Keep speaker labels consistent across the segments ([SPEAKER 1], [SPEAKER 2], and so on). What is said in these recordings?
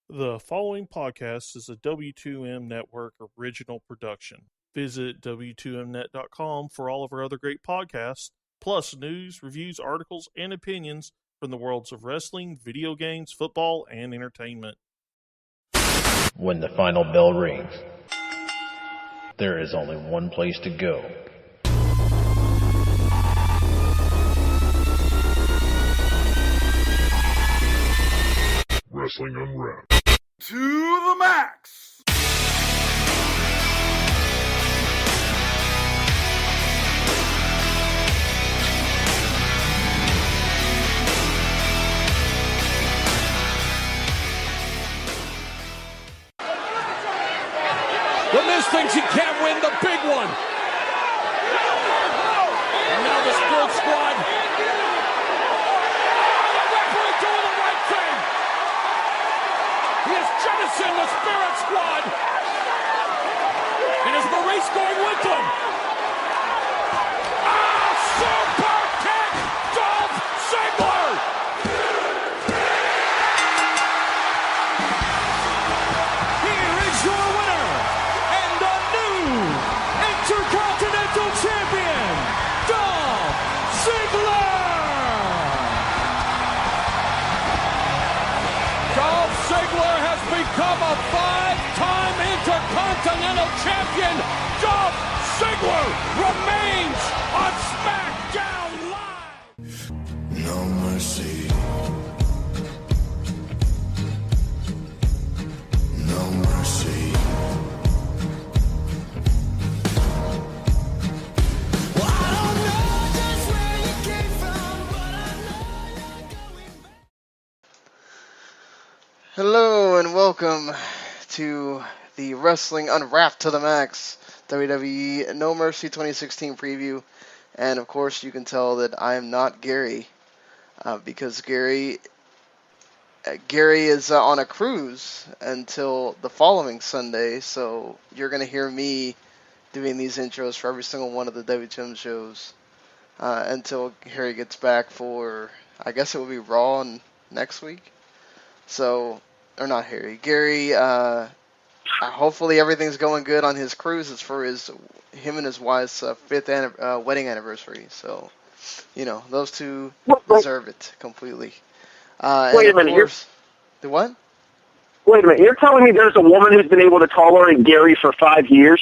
[SPEAKER 1] The following podcast is a W2M Network original production. Visit W2Mnet.com for all of our other great podcasts, plus news, reviews, articles, and opinions from the worlds of wrestling, video games, football, and entertainment.
[SPEAKER 2] When the final bell rings, there is only one place to go.
[SPEAKER 3] Wrestling Unwrapped.
[SPEAKER 4] To the max! The Miz thinks he can't win the big one. And now the Spirit Squad. The referee doing the right thing. He has jettisoned the Spirit Squad. And is Maurice going with them? Ah, super kick! Dolph Ziggler! Here is your winner and the new Intercontinental Champion, Dolph Ziggler! Dolph Ziggler has become a five-time Intercontinental Champion. Dolph Ziggler remains on SmackDown Live.
[SPEAKER 3] No mercy. No mercy. Well, I don't know just where you came from, but I know you're going back.
[SPEAKER 5] Hello and welcome to the Wrestling Unwrapped to the Max WWE No Mercy 2016 preview. And of course you can tell that I am not Gary because Gary is on a cruise until the following Sunday, so you're going to hear me doing these intros for every single one of the WTM shows until Harry gets back for, I guess it will be Raw next week. So, or not Harry, Gary, hopefully everything's going good on his cruise. It's for him and his wife's fifth wedding anniversary. So, those two deserve it completely.
[SPEAKER 6] Wait a minute.
[SPEAKER 5] The what?
[SPEAKER 6] Wait a minute. You're telling me there's a woman who's been able to tolerate Gary for 5 years?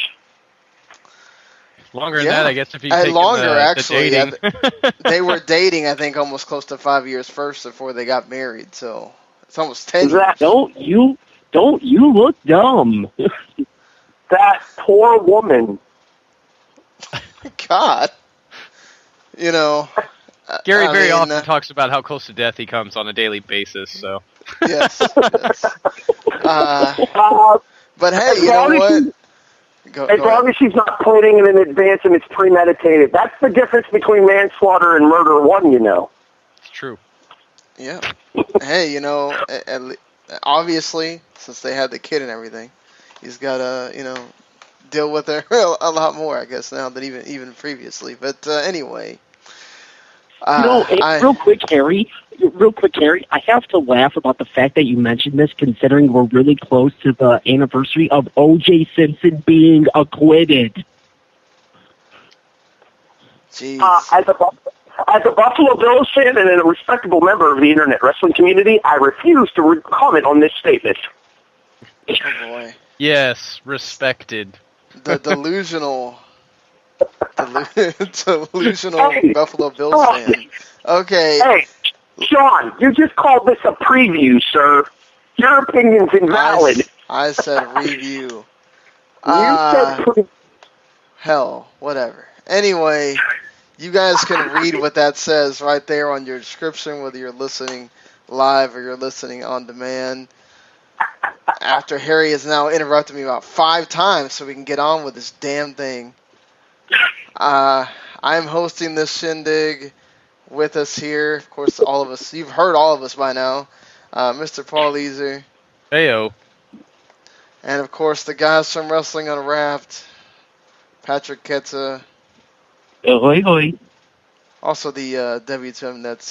[SPEAKER 7] Longer than that, I guess, if you take
[SPEAKER 5] longer,
[SPEAKER 7] the
[SPEAKER 5] actually.
[SPEAKER 7] dating.
[SPEAKER 5] They were dating, I think, almost close to 5 years first before they got married. So it's almost 10 years.
[SPEAKER 6] Don't you look dumb? That poor woman.
[SPEAKER 5] God.
[SPEAKER 7] Gary very often talks about how close to death he comes on a daily basis. So
[SPEAKER 5] yes. But hey, you know what?
[SPEAKER 6] As long as she's not planning it in advance and it's premeditated. That's the difference between manslaughter and murder one,
[SPEAKER 7] it's true.
[SPEAKER 5] Yeah. Hey, obviously, since they had the kid and everything, he's got to, deal with her a lot more, I guess, now than even previously. But anyway.
[SPEAKER 8] Real quick, Harry, I have to laugh about the fact that you mentioned this, considering we're really close to the anniversary of O.J. Simpson being acquitted.
[SPEAKER 5] Jeez.
[SPEAKER 6] As a Buffalo Bills fan and a respectable member of the internet wrestling community, I refuse to comment on this statement.
[SPEAKER 5] Oh, boy.
[SPEAKER 7] Yes, respected.
[SPEAKER 5] The delusional Buffalo Bills fan. Okay.
[SPEAKER 6] Hey, Sean, you just called this a preview, sir. Your opinion's invalid.
[SPEAKER 5] I said review.
[SPEAKER 6] You said preview.
[SPEAKER 5] Hell, whatever. Anyway, you guys can read what that says right there on your description, whether you're listening live or you're listening on demand. After Harry has now interrupted me about 5 times so we can get on with this damn thing. I'm hosting this shindig with us here. Of course, all of us. You've heard all of us by now. Mr. Paul Leeser.
[SPEAKER 7] Heyo.
[SPEAKER 5] And, of course, the guys from Wrestling Unwrapped. Patrick Ketza.
[SPEAKER 8] Hoi, hoi.
[SPEAKER 5] Also the WTM Net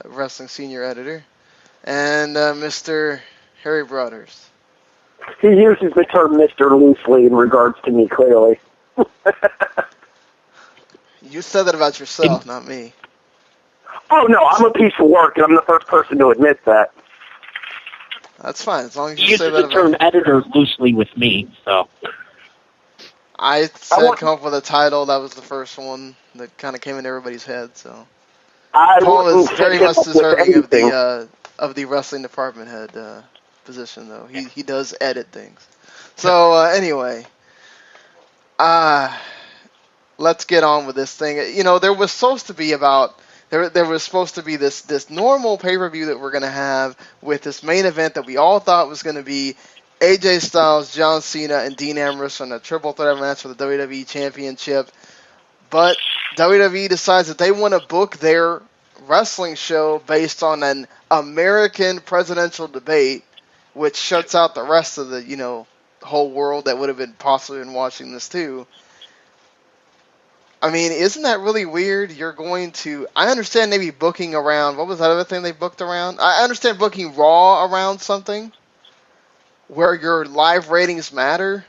[SPEAKER 5] wrestling senior editor. And Mr. Harry Broadhurst.
[SPEAKER 6] He uses the term Mr. loosely in regards to me, clearly.
[SPEAKER 5] You said that about yourself, not me.
[SPEAKER 6] Oh, no, I'm a piece of work, and I'm the first person to admit that.
[SPEAKER 5] That's fine, as long as
[SPEAKER 8] He
[SPEAKER 5] you say
[SPEAKER 8] uses
[SPEAKER 5] that
[SPEAKER 8] the term
[SPEAKER 5] about...
[SPEAKER 8] editor loosely with me, so.
[SPEAKER 5] I said come up with a title. That was the first one that kind of came into everybody's head, so... Paul is very much deserving of the wrestling department head position, though. He does edit things. So anyway, let's get on with this thing. You know, there was supposed to be this normal pay-per-view that we're gonna have with this main event that we all thought was gonna be AJ Styles, John Cena, and Dean Ambrose in a triple threat match for the WWE Championship. But WWE decides that they want to book their wrestling show based on an American presidential debate, which shuts out the rest of the, whole world that would have been possibly been watching this too. I mean, isn't that really weird? I understand maybe booking around, what was that other thing they booked around? I understand booking Raw around something where your live ratings matter.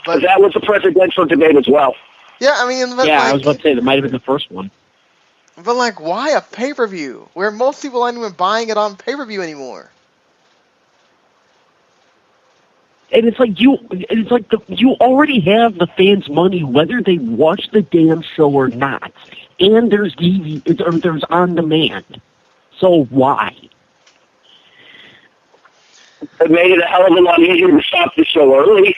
[SPEAKER 5] But
[SPEAKER 6] that was a presidential debate as well.
[SPEAKER 5] Yeah, I mean...
[SPEAKER 8] I was about to say, that might have been the first one.
[SPEAKER 5] But, why a pay-per-view? Where most people aren't even buying it on pay-per-view anymore.
[SPEAKER 8] And it's like you already have the fans' money whether they watch the damn show or not. And there's there's on demand. So why?
[SPEAKER 6] It made it a hell of a lot easier to stop the show early.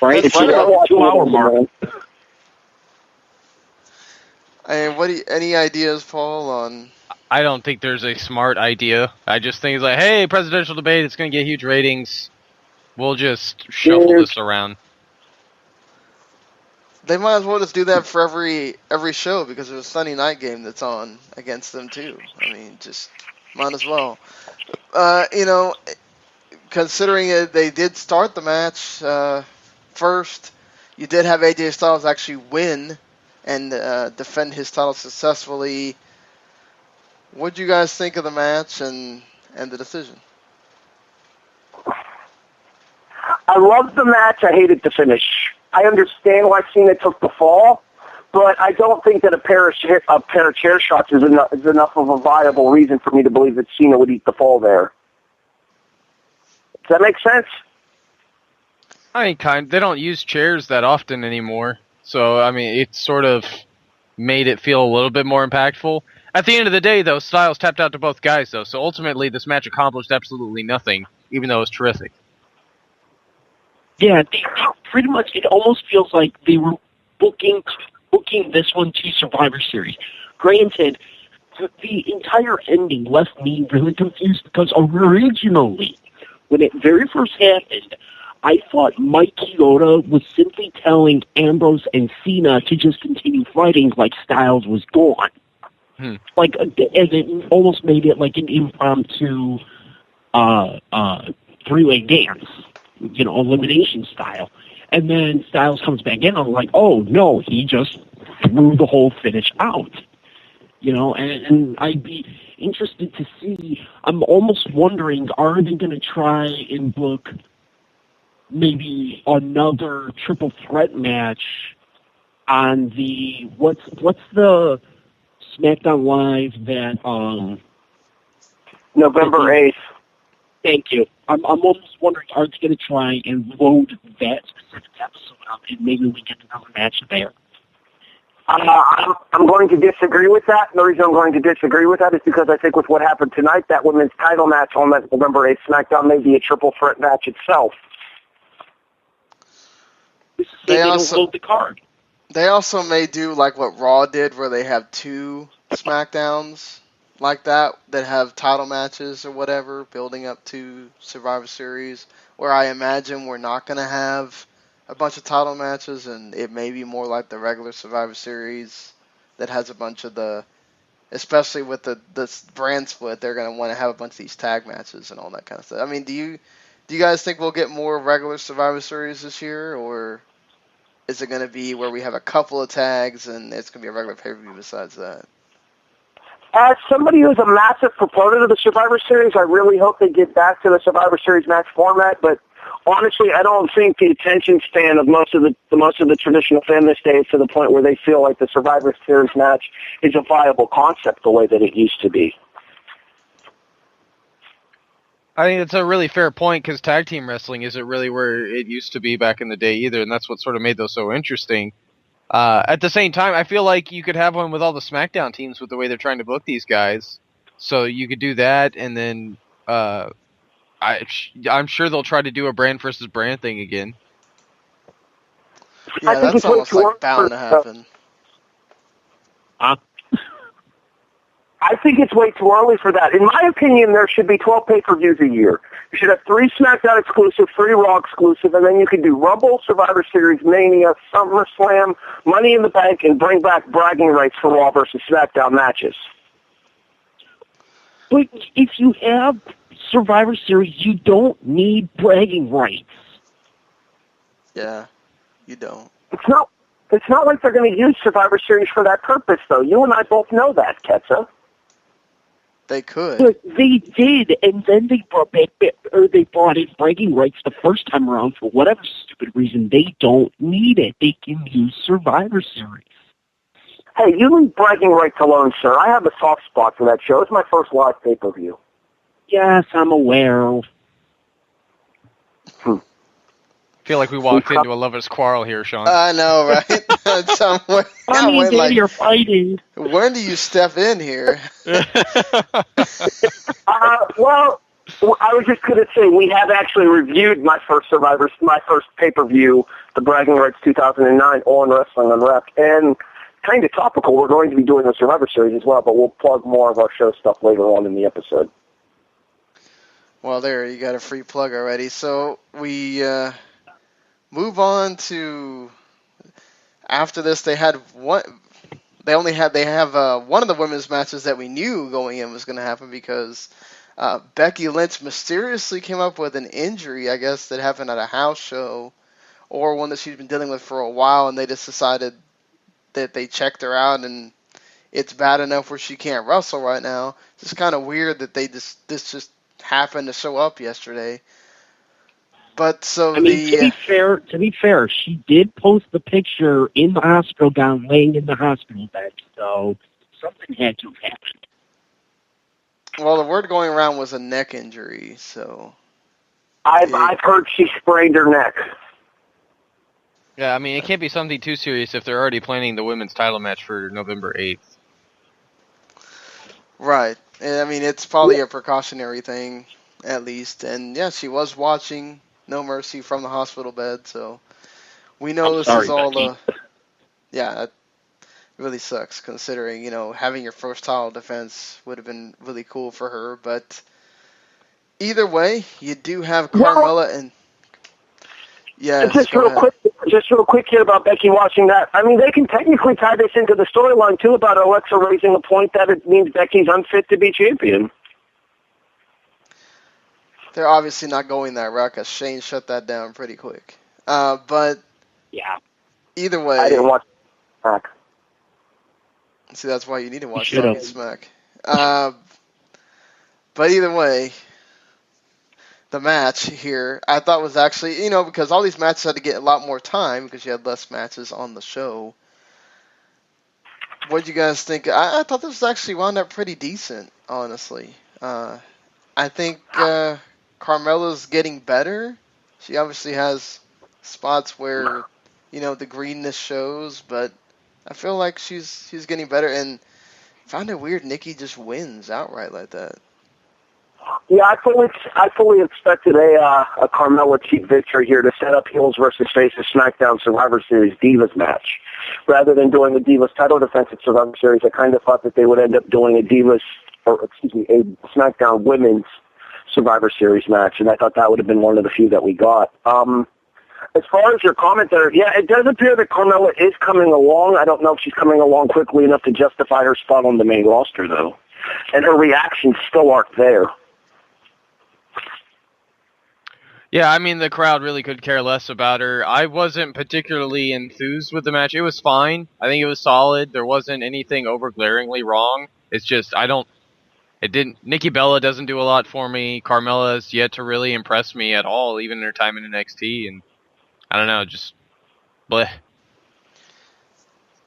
[SPEAKER 8] Right? It's right at the 2-hour mark.
[SPEAKER 5] And any ideas, Paul, on...
[SPEAKER 7] I don't think there's a smart idea. I just think it's like, hey, presidential debate, it's going to get huge ratings. We'll just shuffle this around.
[SPEAKER 5] They might as well just do that for every show because there's a Sunday night game that's on against them too. I mean, just might as well. Considering they did start the match first, you did have AJ Styles actually win and defend his title successfully. What did you guys think of the match and the decision?
[SPEAKER 6] I loved the match. I hated the finish. I understand why Cena took the fall, but I don't think that a pair of chair shots is enough of a viable reason for me to believe that Cena would eat the fall there. Does that make sense?
[SPEAKER 7] I mean, they don't use chairs that often anymore. So, I mean, it sort of made it feel a little bit more impactful. At the end of the day, though, Styles tapped out to both guys, though. So ultimately, this match accomplished absolutely nothing, even though it was terrific.
[SPEAKER 8] Yeah, they pretty much, it almost feels like they were booking this one to Survivor Series. Granted, the entire ending left me really confused because originally, when it very first happened, I thought Mike Chioda was simply telling Ambrose and Cena to just continue fighting like Styles was gone. And it almost made it like an impromptu three-way dance, elimination style. And then Styles comes back in, I'm like, oh, no, he just threw the whole finish out. And I'd be interested to see, I'm almost wondering, are they going to try and book maybe another triple threat match on the, what's the SmackDown Live that,
[SPEAKER 6] November 8th.
[SPEAKER 8] Thank you. I'm almost wondering, are they going to try and load that specific episode up and maybe we get another match there?
[SPEAKER 6] I'm going to disagree with that. And the reason I'm going to disagree with that is because I think with what happened tonight, that women's title match on that November 8th SmackDown may be a triple threat match itself.
[SPEAKER 5] They
[SPEAKER 8] don't load the card.
[SPEAKER 5] They also may do like what Raw did, where they have two SmackDowns like that have title matches or whatever, building up to Survivor Series, where I imagine we're not going to have a bunch of title matches, and it may be more like the regular Survivor Series that has a bunch of especially with the brand split, they're going to want to have a bunch of these tag matches and all that kind of stuff. I mean, do you guys think we'll get more regular Survivor Series this year, or is it going to be where we have a couple of tags and it's going to be a regular pay-per-view besides that?
[SPEAKER 6] As somebody who's a massive proponent of the Survivor Series, I really hope they get back to the Survivor Series match format. But honestly, I don't think the attention span of most of the traditional fan this day is to the point where they feel like the Survivor Series match is a viable concept the way that it used to be.
[SPEAKER 7] I think it's a really fair point because tag team wrestling isn't really where it used to be back in the day either, and that's what sort of made those so interesting. At the same time, I feel like you could have one with all the SmackDown teams with the way they're trying to book these guys. So you could do that, and then I'm sure they'll try to do a brand versus brand thing again.
[SPEAKER 5] Yeah, that's almost like bound to happen.
[SPEAKER 6] I think it's way too early for that. In my opinion, there should be 12 pay-per-views a year. You should have 3 SmackDown exclusive, 3 Raw exclusive, and then you could do Rumble, Survivor Series, Mania, SummerSlam, Money in the Bank, and bring back bragging rights for Raw versus SmackDown matches.
[SPEAKER 8] But if you have Survivor Series, you don't need bragging rights.
[SPEAKER 5] Yeah, you don't.
[SPEAKER 6] It's not like they're going to use Survivor Series for that purpose, though. You and I both know that, Ketza.
[SPEAKER 5] They could.
[SPEAKER 8] But they did, and then they brought in bragging rights the first time around for whatever stupid reason. They don't need it. They can use Survivor Series.
[SPEAKER 6] Hey, you leave bragging rights alone, sir. I have a soft spot for that show. It's my first live pay-per-view.
[SPEAKER 8] Yes, I'm aware.
[SPEAKER 7] I feel like we walked into a lover's quarrel here, Sean.
[SPEAKER 5] I know, right?
[SPEAKER 8] Mommy and Daddy are fighting.
[SPEAKER 5] When do you step in here?
[SPEAKER 6] Well, I was just going to say we have actually reviewed my first pay-per-view, the Bragging Rights 2009 on Wrestling Unwrapped, and kind of topical. We're going to be doing the Survivor Series as well, but we'll plug more of our show stuff later on in the episode.
[SPEAKER 5] Well, there, you got a free plug already. So we move on to after this. They have one of the women's matches that we knew going in was going to happen because Becky Lynch mysteriously came up with an injury, I guess, that happened at a house show or one that she's been dealing with for a while, and they just decided that they checked her out and it's bad enough where she can't wrestle right now. It's just kind of weird that this just happened to show up yesterday. But so
[SPEAKER 8] to be fair, she did post the picture in the hospital gown, laying in the hospital bed. So something had to have happened.
[SPEAKER 5] Well, the word going around was a neck injury. So
[SPEAKER 6] I've heard she sprained her neck.
[SPEAKER 7] Yeah, I mean, it can't be something too serious if they're already planning the women's title match for November 8th.
[SPEAKER 5] Right. And, I mean, it's probably a precautionary thing, at least. And, yeah, she was watching No Mercy from the hospital bed, so we know this is all yeah, it really sucks considering, having your first title defense would have been really cool for her. But either way, you do have Carmella and... Yeah,
[SPEAKER 6] just real quick here about Becky watching that. I mean, they can technically tie this into the storyline, too, about Alexa raising a point that it means Becky's unfit to be champion.
[SPEAKER 5] They're obviously not going that route because Shane shut that down pretty quick. But
[SPEAKER 8] yeah,
[SPEAKER 5] either way...
[SPEAKER 6] I didn't watch Smack.
[SPEAKER 5] See, that's why you need to watch Smack. But either way... The match here, I thought was actually, because all these matches had to get a lot more time because you had less matches on the show. What did you guys think? I thought this was actually wound up pretty decent, honestly. I think Carmella's getting better. She obviously has spots where, the greenness shows, but I feel like she's getting better. And I found it weird Nikki just wins outright like that.
[SPEAKER 6] Yeah, I fully expected a Carmella cheap victory here to set up heels versus faces SmackDown Survivor Series Divas match. Rather than doing a Divas title defense at Survivor Series, I kind of thought that they would end up doing a SmackDown Women's Survivor Series match, and I thought that would have been one of the few that we got. As far as your comment there, yeah, it does appear that Carmella is coming along. I don't know if she's coming along quickly enough to justify her spot on the main roster, though. And her reactions still aren't there.
[SPEAKER 7] Yeah, I mean, the crowd really could care less about her. I wasn't particularly enthused with the match. It was fine. I think it was solid. There wasn't anything over glaringly wrong. It's just Nikki Bella doesn't do a lot for me. Carmella's yet to really impress me at all, even in her time in NXT, and I don't know, just bleh.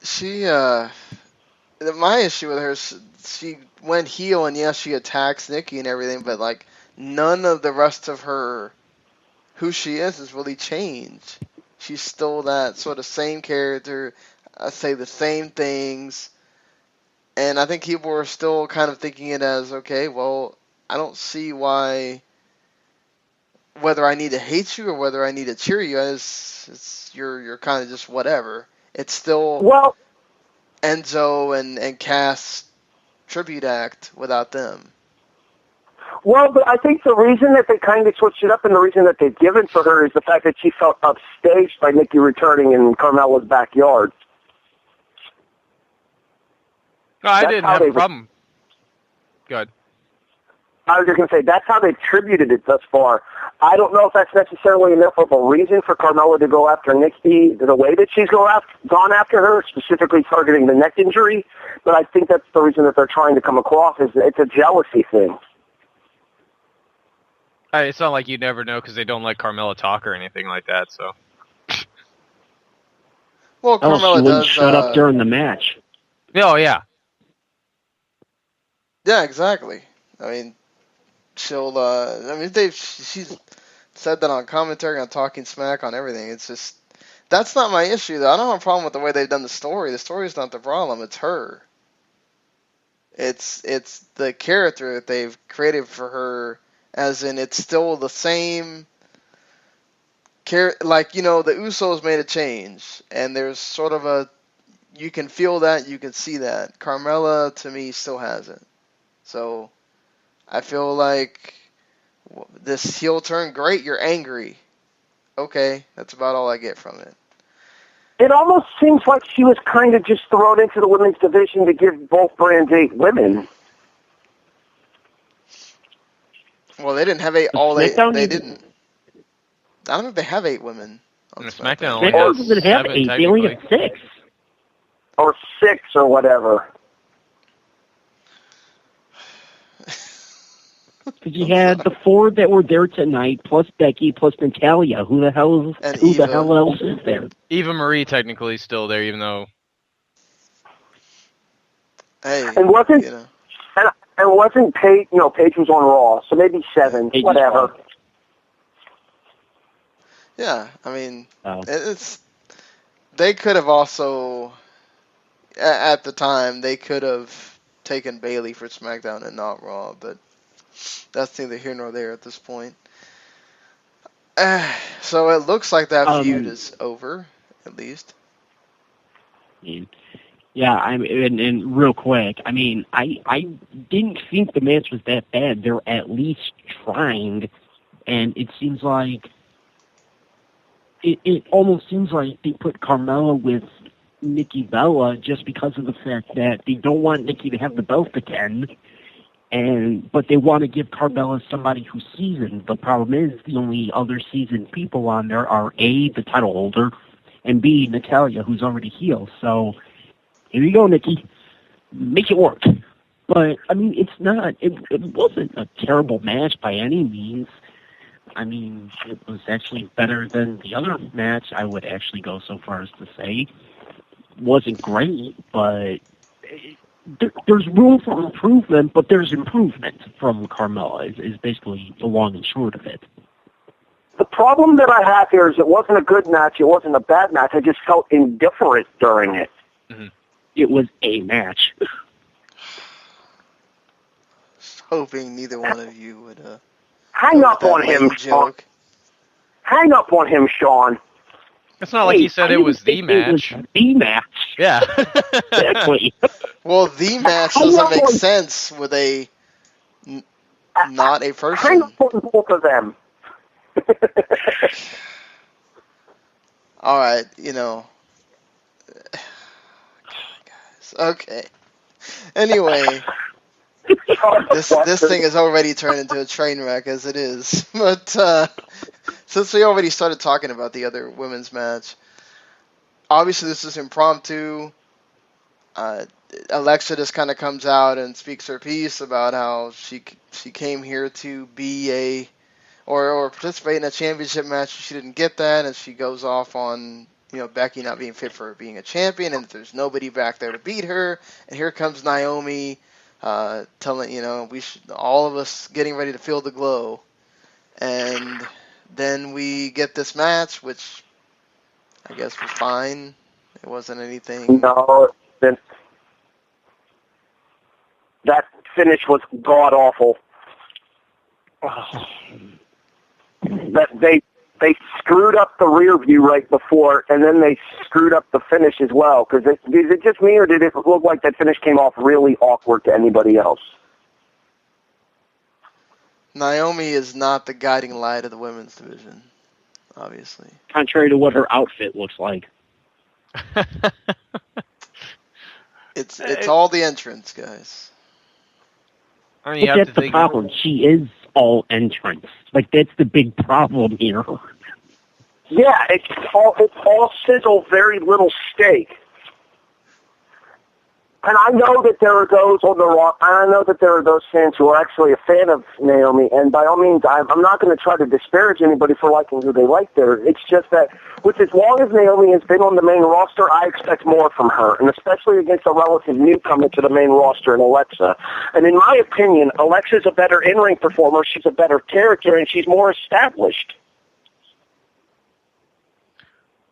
[SPEAKER 5] She, my issue with her is she went heel, and yes, she attacks Nikki and everything, but like none of the rest of her, who she is has really changed. She's still that sort of same character, say the same things, and I think people are still kind of thinking it as, okay, well, I don't see why, whether I need to hate you or whether I need to cheer you, you're kind of just whatever. It's still
[SPEAKER 6] Well,
[SPEAKER 5] Enzo and Cass tribute act without them.
[SPEAKER 6] Well, but I think the reason that they kind of switched it up and the reason that they've given for her is the fact that she felt upstaged by Nikki returning in Carmella's backyard.
[SPEAKER 7] No, I didn't have a problem. Good.
[SPEAKER 6] I was just going to say, that's how they've tributed it thus far. I don't know if that's necessarily enough of a reason for Carmella to go after Nikki the way that she's gone after her, specifically targeting the neck injury, but I think that's the reason that they're trying to come across, is it's a jealousy thing.
[SPEAKER 7] It's not like you'd never know because they don't let Carmella talk or anything like that, so.
[SPEAKER 5] Well,
[SPEAKER 8] Oh, she
[SPEAKER 5] Carmella
[SPEAKER 8] wouldn't
[SPEAKER 5] does
[SPEAKER 8] shut up during the match.
[SPEAKER 7] Oh, yeah.
[SPEAKER 5] Yeah, exactly. I mean, she's said that on commentary, on Talking Smack, on everything. It's just, that's not my issue, though. I don't have a problem with the way they've done the story. The story's not the problem. It's her. It's the character that they've created for her, as in it's still the same like, the Usos made a change, and there's sort of you can feel that, you can see that. Carmella, to me, still hasn't. So, I feel like this heel turn, great, you're angry. Okay, that's about all I get from it.
[SPEAKER 6] It almost seems like she was kind of just thrown into the women's division to give both brands 8 women.
[SPEAKER 5] Well, they didn't have 8 all 8. They didn't. I don't know if they have 8 women on
[SPEAKER 7] SmackDown.
[SPEAKER 8] They doesn't have 8. They only have 6.
[SPEAKER 6] Or 6 or whatever.
[SPEAKER 8] Because you had the 4 that were there tonight, plus Becky, plus Natalia. Who the hell else is there?
[SPEAKER 7] Eva Marie technically is still there, even though.
[SPEAKER 5] Hey,
[SPEAKER 6] and wasn't Paige? Paige was on Raw, so maybe 7,
[SPEAKER 8] Paige
[SPEAKER 6] whatever.
[SPEAKER 5] Yeah, I mean, they could have also, at the time, they could have taken Bayley for SmackDown and not Raw, but that's neither here nor there at this point. So it looks like that feud is over, at least.
[SPEAKER 8] Yeah, and real quick, I mean, I didn't think the match was that bad. They're at least trying, and it seems like it almost seems like they put Carmella with Nikki Bella just because of the fact that they don't want Nikki to have the belt again, but they want to give Carmella somebody who's seasoned. The problem is the only other seasoned people on there are A, the title holder, and B, Natalia, who's already heel. So here you go, Nikki. Make it work. But, I mean, it wasn't a terrible match by any means. I mean, it was actually better than the other match, I would actually go so far as to say. Wasn't great, but there's room for improvement, but there's improvement from Carmella, is basically the long and short of it.
[SPEAKER 6] The problem that I have here is it wasn't a good match, it wasn't a bad match, I just felt indifferent during it.
[SPEAKER 7] Mm-hmm.
[SPEAKER 8] It was a match.
[SPEAKER 5] Hoping neither one of you would
[SPEAKER 6] hang up on him, Sean. Hang up on him, Sean.
[SPEAKER 7] It's not like he said it was the match.
[SPEAKER 8] It was the match.
[SPEAKER 7] Yeah.
[SPEAKER 8] Exactly.
[SPEAKER 5] Well, the match doesn't make sense with not a person.
[SPEAKER 6] Hang up on both of them.
[SPEAKER 5] All right, guys. Okay. Anyway, this thing has already turned into a train wreck as it is. But since we already started talking about the other women's match, obviously this is impromptu. Alexa just kind of comes out and speaks her piece about how she came here to be or participate in a championship match. She didn't get that, and she goes off on Becky not being fit for being a champion, and there's nobody back there to beat her. And here comes Naomi, telling we should all of us getting ready to feel the glow, and then we get this match, which I guess was fine. It wasn't anything.
[SPEAKER 6] No, that finish was god awful. That they screwed up the rear view right before, and then they screwed up the finish as well. Because is it just me, or did it look like that finish came off really awkward to anybody else?
[SPEAKER 5] Naomi is not the guiding light of the women's division, obviously.
[SPEAKER 8] Contrary to what her outfit looks like.
[SPEAKER 5] It's all the entrance, guys.
[SPEAKER 7] I mean, you
[SPEAKER 8] But
[SPEAKER 7] have
[SPEAKER 8] that's
[SPEAKER 7] to
[SPEAKER 8] the
[SPEAKER 7] think.
[SPEAKER 8] problem. She is all entrance. Like, that's the big problem here.
[SPEAKER 6] Yeah, it's all sizzle, very little steak. And I know that there are those on the Raw, and I know that there are those fans who are actually a fan of Naomi, and by all means, I'm not going to try to disparage anybody for liking who they like there. It's just that, with as long as Naomi has been on the main roster, I expect more from her, and especially against a relative newcomer to the main roster in Alexa. And in my opinion, Alexa's a better in-ring performer, she's a better character, and she's more established.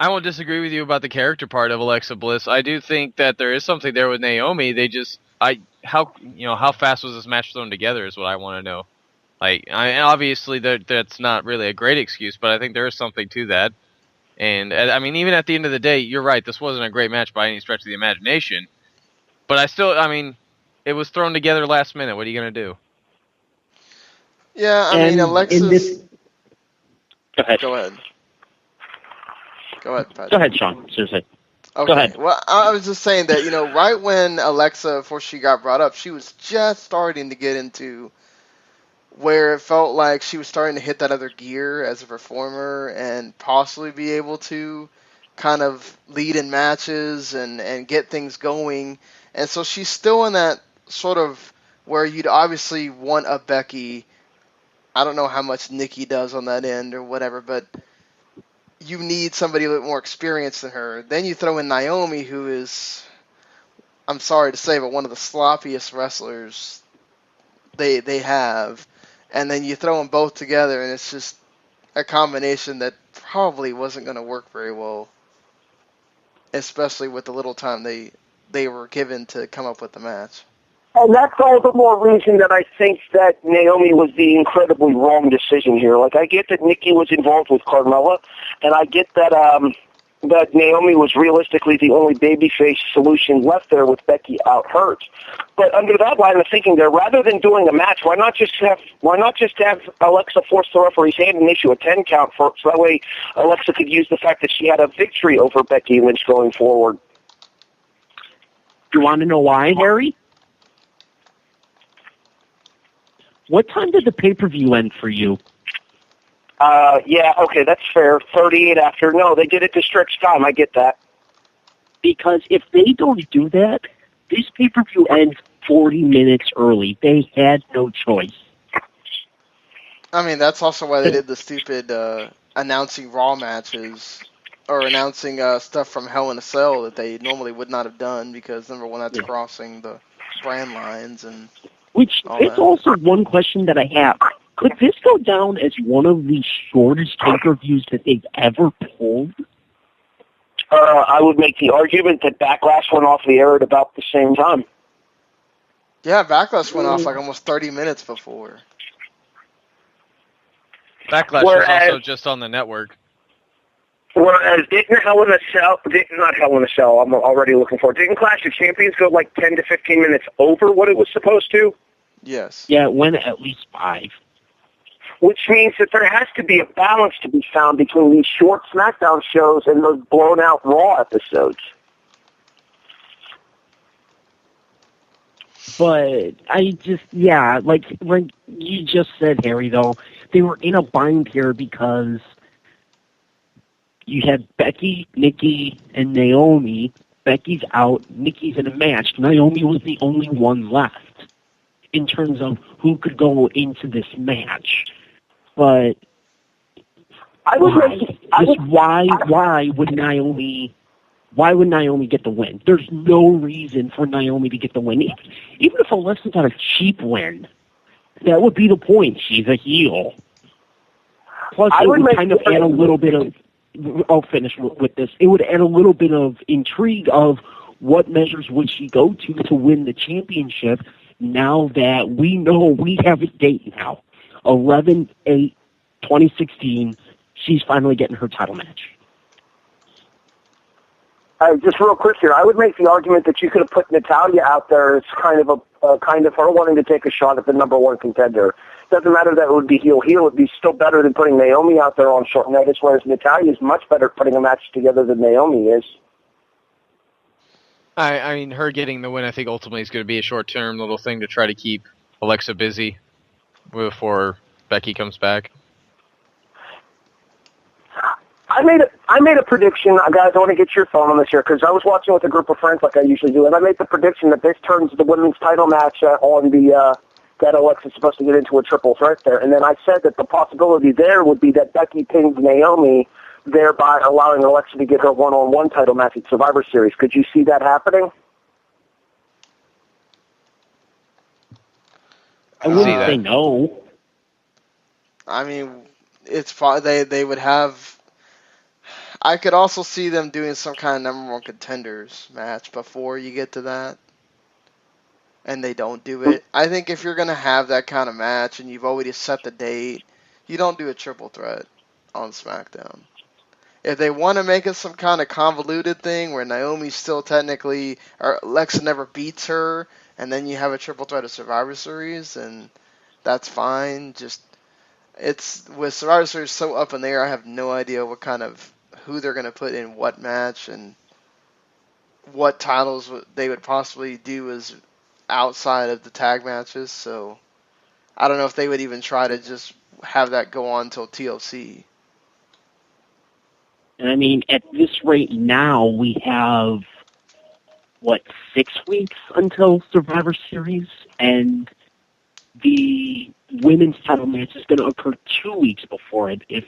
[SPEAKER 7] I won't disagree with you about the character part of Alexa Bliss. I do think that there is something there with Naomi. How fast was this match thrown together is what I want to know. Obviously that's not really a great excuse, but I think there is something to that. And I mean, even at the end of the day, you're right. This wasn't a great match by any stretch of the imagination. But it was thrown together last minute. What are you gonna do?
[SPEAKER 5] Yeah, I mean, Alexa's.
[SPEAKER 8] Go ahead.
[SPEAKER 5] Go ahead. Go ahead, Patrick.
[SPEAKER 8] Go ahead, Sean. Seriously.
[SPEAKER 5] Okay.
[SPEAKER 8] Go ahead.
[SPEAKER 5] Well, I was just saying that, right when Alexa, before she got brought up, she was just starting to get into where it felt like she was starting to hit that other gear as a performer and possibly be able to kind of lead in matches and get things going. And so she's still in that sort of where you'd obviously want a Becky. I don't know how much Nikki does on that end or whatever, but you need somebody a little more experienced than her. Then you throw in Naomi, who is, I'm sorry to say, but one of the sloppiest wrestlers they have. And then you throw them both together, and it's just a combination that probably wasn't going to work very well, especially with the little time they were given to come up with the match.
[SPEAKER 6] And that's all the more reason that I think that Naomi was the incredibly wrong decision here. Like, I get that Nikki was involved with Carmella, and I get that that Naomi was realistically the only babyface solution left there with Becky out hurt. But under that line of thinking there, rather than doing a match, why not just have Alexa force the referee's hand and issue a 10 count so that way Alexa could use the fact that she had a victory over Becky Lynch going forward.
[SPEAKER 8] Do you want to know why, Harry? What time did the pay-per-view end for you?
[SPEAKER 6] Yeah, okay, that's fair. 38 after. No, they did it to stretch time. I get that.
[SPEAKER 8] Because if they don't do that, this pay-per-view ends 40 minutes early. They had no choice.
[SPEAKER 5] I mean, that's also why they did the stupid announcing Raw matches or announcing stuff from Hell in a Cell that they normally would not have done because, number one, that's crossing the brand lines and
[SPEAKER 8] Which is also one question that I have. Could this go down as one of the shortest pay-per-views that they've ever pulled?
[SPEAKER 6] I would make the argument that Backlash went off the air at about the same time.
[SPEAKER 5] Yeah, Backlash went off like almost 30 minutes before.
[SPEAKER 7] Backlash was also just on the network.
[SPEAKER 6] Whereas didn't Hell in a Cell, not Hell in a Cell, I'm already looking for it. Didn't Clash of Champions go like 10 to 15 minutes over what it was supposed to?
[SPEAKER 5] Yes.
[SPEAKER 8] Yeah, it went at least 5.
[SPEAKER 6] Which means that there has to be a balance to be found between these short SmackDown shows and those blown-out Raw episodes.
[SPEAKER 8] But I just, like you just said, Harry, though, they were in a bind here because you had Becky, Nikki, and Naomi Becky's out, Nikki's in a match. Naomi was the only one left in terms of who could go into this match. But why would Naomi get the win? There's no reason for Naomi to get the win. Even if Alexa got a cheap win, that would be the point. She's a heel. Plus, it would kind of add a little bit of... I'll finish with this. It would add a little bit of intrigue of what measures would she go to win the championship now that we know we have a date now. 11/8/2016, she's finally getting her title match.
[SPEAKER 6] Just real quick here, I would make the argument that you could have put Natalya out there as kind of her wanting to take a shot at the number one contender. Doesn't matter that it would be heel. It would be still better than putting Naomi out there on short notice, whereas Natalya is much better at putting a match together than Naomi is.
[SPEAKER 7] I mean, her getting the win, I think ultimately is going to be a short-term little thing to try to keep Alexa busy before Becky comes back.
[SPEAKER 6] I made a prediction, guys. I want to get your thought on this here because I was watching with a group of friends like I usually do, and I made the prediction that this turns the women's title match on the that Alexa's supposed to get into a triple threat there. And then I said that the possibility there would be that Becky pins Naomi, thereby allowing Alexa to get her one-on-one title match at Survivor Series. Could you see that happening?
[SPEAKER 8] I wouldn't say no.
[SPEAKER 5] I mean, it's probably they would have. I could also see them doing some kind of number one contenders match before you get to that, and they don't do it. I think if you're gonna have that kind of match and you've already set the date, you don't do a triple threat on SmackDown. If they want to make it some kind of convoluted thing where Naomi's still technically, or Alexa never beats her, and then you have a triple threat of Survivor Series, and that's fine. Just it's with Survivor Series so up in the air, I have no idea what kind of who they're going to put in what match and what titles they would possibly do as outside of the tag matches. So I don't know if they would even try to just have that go on until TLC.
[SPEAKER 8] And I mean, at this rate now, we have, 6 weeks until Survivor Series, and the women's title match is going to occur 2 weeks before it, if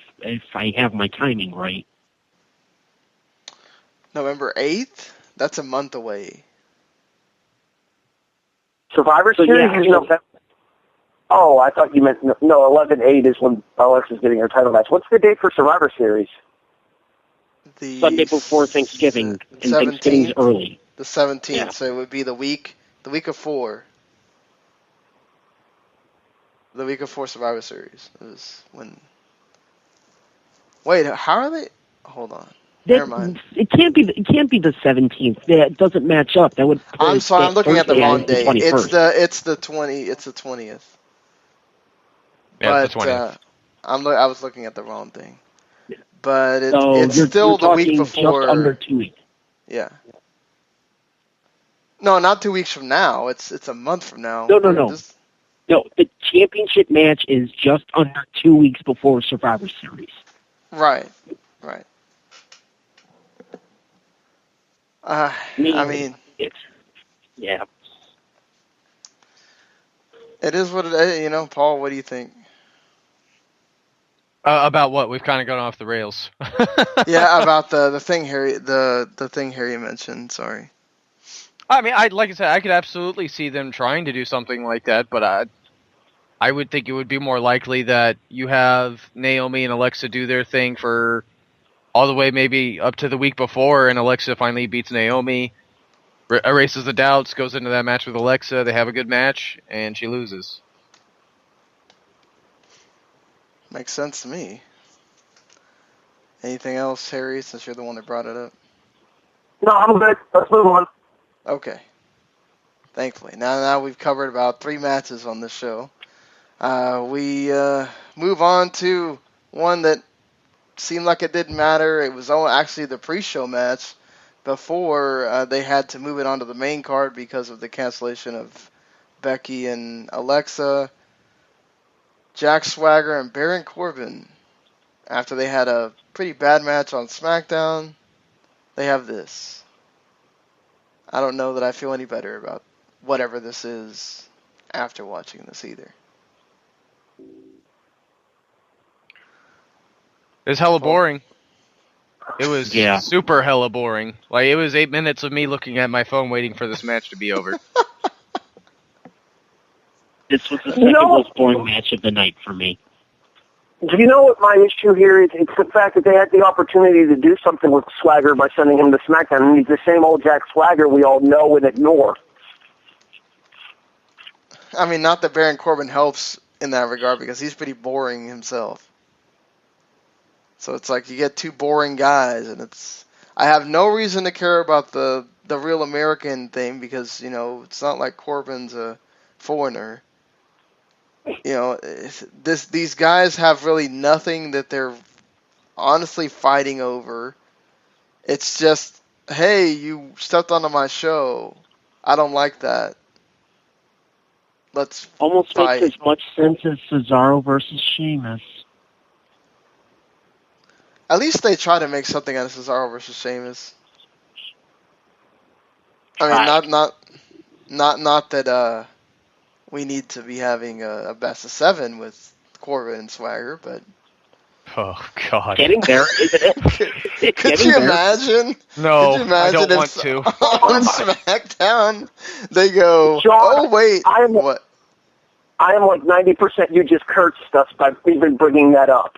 [SPEAKER 8] I have my timing right.
[SPEAKER 5] November 8th? That's a month away.
[SPEAKER 6] Survivor Series is November. Oh, I thought you meant, no, 11/8 is when Alexa's getting her title match. What's the date for Survivor Series?
[SPEAKER 5] The
[SPEAKER 8] Sunday before Thanksgiving, and
[SPEAKER 5] 17th?
[SPEAKER 8] Thanksgiving's early.
[SPEAKER 5] The 17th,
[SPEAKER 8] Yeah.
[SPEAKER 5] so it would be the week of 4. The week of 4 Survivor Series is when. Wait, how are they? Hold on. Never mind.
[SPEAKER 8] It can't be the 17th. That doesn't match up. That would.
[SPEAKER 5] I'm sorry, I'm looking at the wrong day. It's the 20th.
[SPEAKER 7] Yeah,
[SPEAKER 5] But
[SPEAKER 7] it's the 20th.
[SPEAKER 5] I was looking at the wrong thing. But
[SPEAKER 8] So
[SPEAKER 5] it's
[SPEAKER 8] you're
[SPEAKER 5] still the week
[SPEAKER 8] talking
[SPEAKER 5] before.
[SPEAKER 8] Just under 2 weeks.
[SPEAKER 5] Yeah. No, not 2 weeks from now. It's a month from now.
[SPEAKER 8] No. No, the championship match is just under 2 weeks before Survivor Series.
[SPEAKER 5] Right. I mean,
[SPEAKER 8] yeah.
[SPEAKER 5] it is what it is. Paul, what do you think?
[SPEAKER 7] About what? We've kind of gone off the rails.
[SPEAKER 5] Yeah, about the thing Harry the thing Harry mentioned. Sorry.
[SPEAKER 7] I mean, like I said, I could absolutely see them trying to do something like that, but I would think it would be more likely that you have Naomi and Alexa do their thing for all the way maybe up to the week before, and Alexa finally beats Naomi, erases the doubts, goes into that match with Alexa, they have a good match, and she loses.
[SPEAKER 5] Makes sense to me. Anything else, Harry, since you're the one that brought it up?
[SPEAKER 6] No, I'm good. Let's move on.
[SPEAKER 5] Okay. Thankfully. Now we've covered about 3 matches on this show. We move on to one that seemed like it didn't matter. It was actually the pre-show match before they had to move it onto the main card because of the cancellation of Becky and Alexa. Jack Swagger and Baron Corbin, after they had a pretty bad match on SmackDown, they have this. I don't know that I feel any better about whatever this is after watching this either.
[SPEAKER 7] It's hella boring. It was
[SPEAKER 8] Yeah.
[SPEAKER 7] super hella boring. Like, it was 8 minutes of me looking at my phone waiting for this match to be over.
[SPEAKER 8] This was the second most boring match of the night for me.
[SPEAKER 6] Do you know what my issue here is? It's the fact that they had the opportunity to do something with Swagger by sending him to SmackDown, and he's the same old Jack Swagger we all know and ignore.
[SPEAKER 5] I mean, not that Baron Corbin helps in that regard because he's pretty boring himself. So it's like you get two boring guys, and I have no reason to care about the real American thing because, you know, it's not like Corbin's a foreigner. You know, these guys have really nothing that they're honestly fighting over. It's just, hey, you stepped onto my show. I don't like that. Let's
[SPEAKER 8] Almost
[SPEAKER 5] fight.
[SPEAKER 8] makes as much sense as Cesaro versus Sheamus.
[SPEAKER 5] At least they try to make something out of Cesaro versus Sheamus. I mean, not that we need to be having a best of 7 with Corbin and Swagger, but
[SPEAKER 7] Oh, God.
[SPEAKER 8] Getting there, isn't it?
[SPEAKER 5] could you imagine?
[SPEAKER 7] No,
[SPEAKER 5] Could you imagine
[SPEAKER 7] I don't
[SPEAKER 5] if
[SPEAKER 7] want to.
[SPEAKER 5] on SmackDown they go,
[SPEAKER 6] Sean,
[SPEAKER 5] oh wait, what?
[SPEAKER 6] I am like 90% you just cursed us by even bringing that up.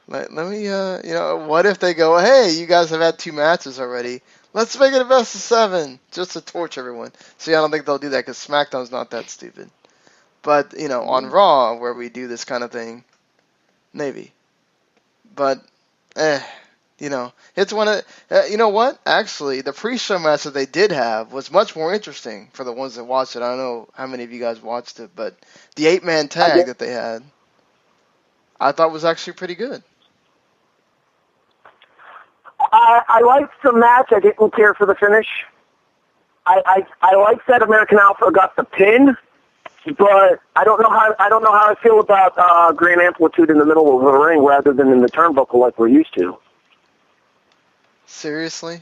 [SPEAKER 5] Let me, what if they go, hey, you guys have had 2 matches already. Let's make it a best of 7, just to torch everyone. See, I don't think they'll do that because SmackDown's not that stupid. But, on Raw, where we do this kind of thing, maybe. But, it's one of, you know what? Actually, the pre-show match that they did have was much more interesting for the ones that watched it. I don't know how many of you guys watched it, but the 8-man tag that they had, I thought was actually pretty good.
[SPEAKER 6] I liked the match. I didn't care for the finish. I liked that American Alpha got the pin, but I don't know how I feel about Grand Amplitude in the middle of the ring rather than in the turnbuckle like we're used to.
[SPEAKER 5] Seriously?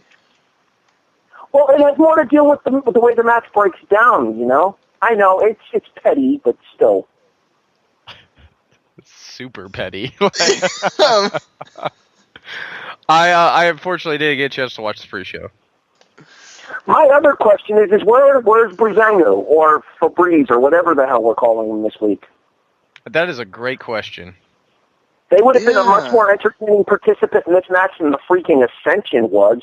[SPEAKER 6] Well, it has more to do with the way the match breaks down. I know it's petty, but still.
[SPEAKER 7] Super petty. I unfortunately didn't get a chance to watch the pre-show.
[SPEAKER 6] My other question is where's Breezango or Febreze or whatever the hell we're calling him this week?
[SPEAKER 7] That is a great question.
[SPEAKER 6] They would have been a much more entertaining participant in this match than the freaking Ascension was.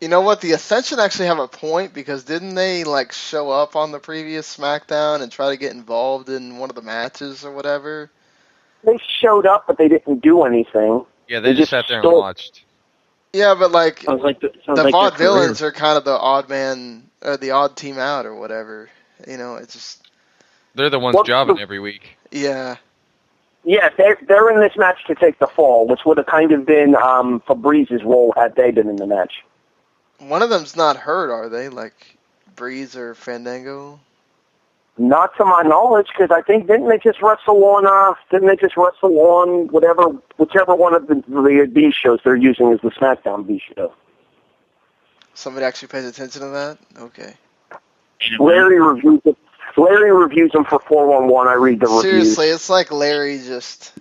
[SPEAKER 5] You know what? The Ascension actually have a point because didn't they show up on the previous SmackDown and try to get involved in one of the matches or whatever?
[SPEAKER 6] They showed up, but they didn't do anything.
[SPEAKER 7] Yeah, they just sat there and watched.
[SPEAKER 5] Yeah, but
[SPEAKER 8] Sounds like
[SPEAKER 5] the
[SPEAKER 8] their
[SPEAKER 5] Vaudevillains
[SPEAKER 8] career.
[SPEAKER 5] are kind of the odd man or the odd team out or whatever. It's just
[SPEAKER 7] They're the ones jobbing every week.
[SPEAKER 5] yeah.
[SPEAKER 6] Yeah, they're in this match to take the fall, which would have kind of been Fabreeze's role had they been in the match.
[SPEAKER 5] One of them's not hurt, are they? Like Breeze or Fandango?
[SPEAKER 6] Not to my knowledge, because I think didn't they just wrestle on whichever one of the B shows they're using as the SmackDown B show.
[SPEAKER 5] Somebody actually pays attention to that? Okay.
[SPEAKER 6] Larry reviews them for 411. I read the reviews.
[SPEAKER 5] Seriously, it's like Larry just...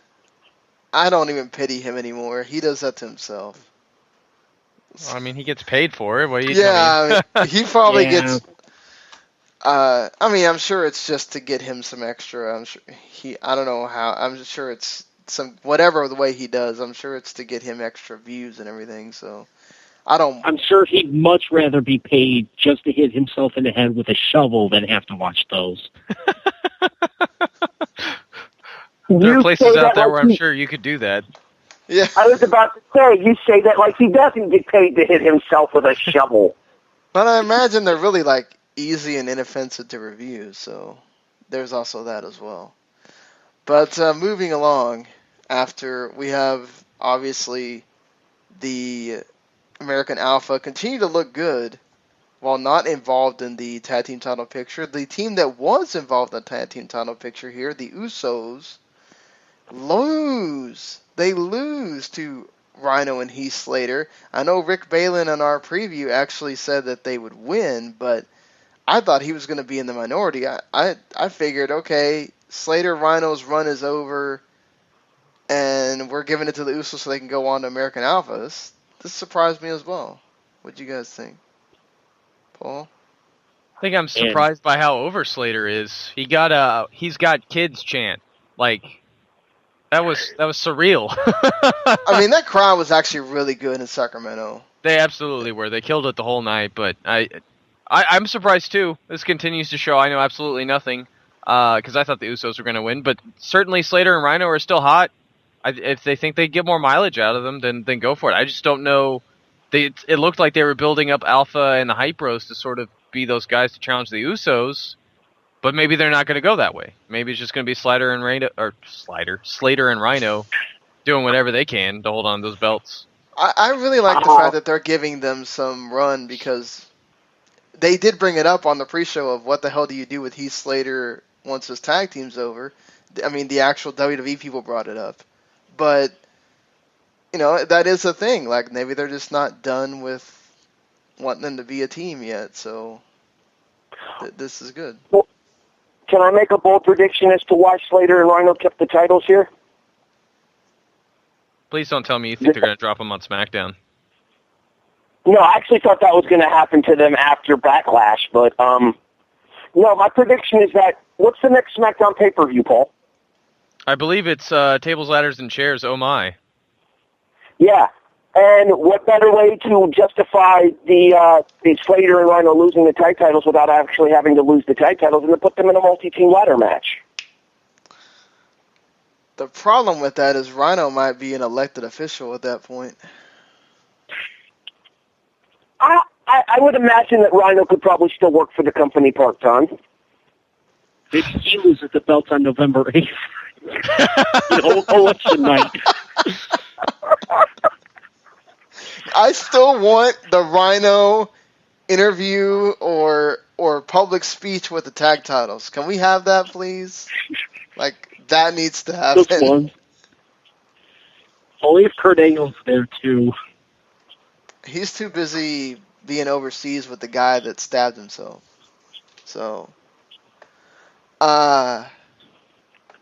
[SPEAKER 5] I don't even pity him anymore. He does that to himself.
[SPEAKER 7] I mean, he gets paid for it. What do you
[SPEAKER 5] Yeah, I mean, he probably
[SPEAKER 8] Yeah.
[SPEAKER 5] gets... I'm sure it's just to get him some extra. I'm sure I don't know how. I'm sure it's whatever the way he does. I'm sure it's to get him extra views and everything. So I don't.
[SPEAKER 8] I'm sure he'd much rather be paid just to hit himself in the head with a shovel than have to watch those.
[SPEAKER 7] There are places
[SPEAKER 6] say
[SPEAKER 7] out
[SPEAKER 6] that
[SPEAKER 7] there
[SPEAKER 6] like
[SPEAKER 7] where I'm
[SPEAKER 6] he-
[SPEAKER 7] sure you could do that.
[SPEAKER 5] Yeah.
[SPEAKER 6] I was about to say, you say that like he doesn't get paid to hit himself with a shovel.
[SPEAKER 5] But I imagine they're really easy and inoffensive to review. So there's also that as well. But moving along, after we have obviously the American Alpha continue to look good while not involved in the tag team title picture. The team that was involved in the tag team title picture here, the Usos, lose. They lose to Rhino and Heath Slater. I know Rick Balin in our preview actually said that they would win, but I thought he was going to be in the minority. I figured, okay, Slater Rhino's run is over, and we're giving it to the Usos so they can go on to American Alpha. This surprised me as well. What do you guys think, Paul?
[SPEAKER 7] I think I'm surprised by how over Slater is. He's got kids chant. Like, that was surreal.
[SPEAKER 5] I mean, that crowd was actually really good in Sacramento.
[SPEAKER 7] They absolutely were. They killed it the whole night, but I'm surprised too. This continues to show I know absolutely nothing, because I thought the Usos were going to win, but certainly Slater and Rhino are still hot. If they think they get more mileage out of them, then go for it. I just don't know. It looked like they were building up Alpha and the Hype Bros to sort of be those guys to challenge the Usos, but maybe they're not going to go that way. Maybe it's just going to be Slater and Rhino doing whatever they can to hold on to those belts.
[SPEAKER 5] I really like the fact that they're giving them some run, because they did bring it up on the pre-show of what the hell do you do with Heath Slater once his tag team's over. I mean, the actual WWE people brought it up. But, you know, that is a thing. Like, maybe they're just not done with wanting them to be a team yet, so this is good.
[SPEAKER 6] Well, can I make a bold prediction as to why Slater and Rhino kept the titles here?
[SPEAKER 7] Please don't tell me you think they're going to drop them on SmackDown.
[SPEAKER 6] No, I actually thought that was going to happen to them after Backlash, but, no, my prediction is that, what's the next SmackDown pay-per-view, Paul?
[SPEAKER 7] I believe it's Tables, Ladders, and Chairs, oh my.
[SPEAKER 6] Yeah, and what better way to justify the Slater and Rhino losing the tag titles without actually having to lose the tag titles than to put them in a multi-team ladder match?
[SPEAKER 5] The problem with that is Rhino might be an elected official at that point.
[SPEAKER 6] I would imagine that Rhino could probably still work for the company part-time.
[SPEAKER 8] If he loses the belts on November 8th, election night.
[SPEAKER 5] I still want the Rhino interview or public speech with the tag titles. Can we have that, please? Like, that needs to happen.
[SPEAKER 8] Just one. Only if Kurt Angle's there, too.
[SPEAKER 5] He's too busy being overseas with the guy that stabbed himself. So,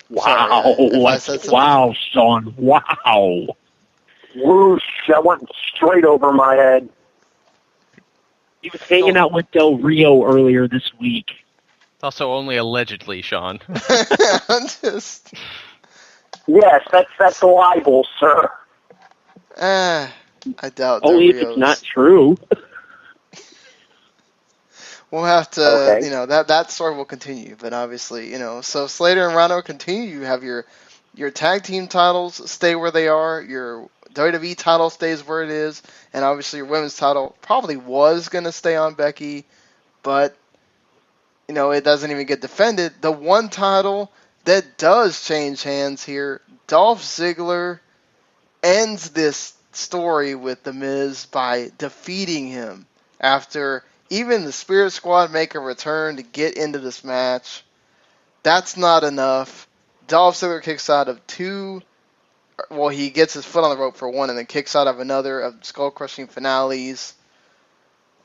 [SPEAKER 8] Wow.
[SPEAKER 5] Sorry,
[SPEAKER 8] wow, Sean. Wow.
[SPEAKER 6] Whoosh, that went straight over my head.
[SPEAKER 8] He was hanging out with Del Rio earlier this week.
[SPEAKER 7] It's also only allegedly, Sean.
[SPEAKER 5] I'm just...
[SPEAKER 6] Yes, that's a libel, sir.
[SPEAKER 5] I doubt
[SPEAKER 8] Only if
[SPEAKER 5] Del
[SPEAKER 8] it's
[SPEAKER 5] Rio's.
[SPEAKER 8] not true.
[SPEAKER 5] We'll have to,
[SPEAKER 6] Okay.
[SPEAKER 5] you know, that story will continue, but obviously, you know, so Slater and Rhino continue. You have your tag team titles stay where they are, your WWE title stays where it is, and obviously your women's title probably was going to stay on Becky, but, you know, it doesn't even get defended. The one title that does change hands here, Dolph Ziggler ends this story with The Miz by defeating him after even the Spirit Squad make a return to get into this match. That's not enough. Dolph Ziggler kicks out of two. Well, he gets his foot on the rope for one and then kicks out of another of skull-crushing finales.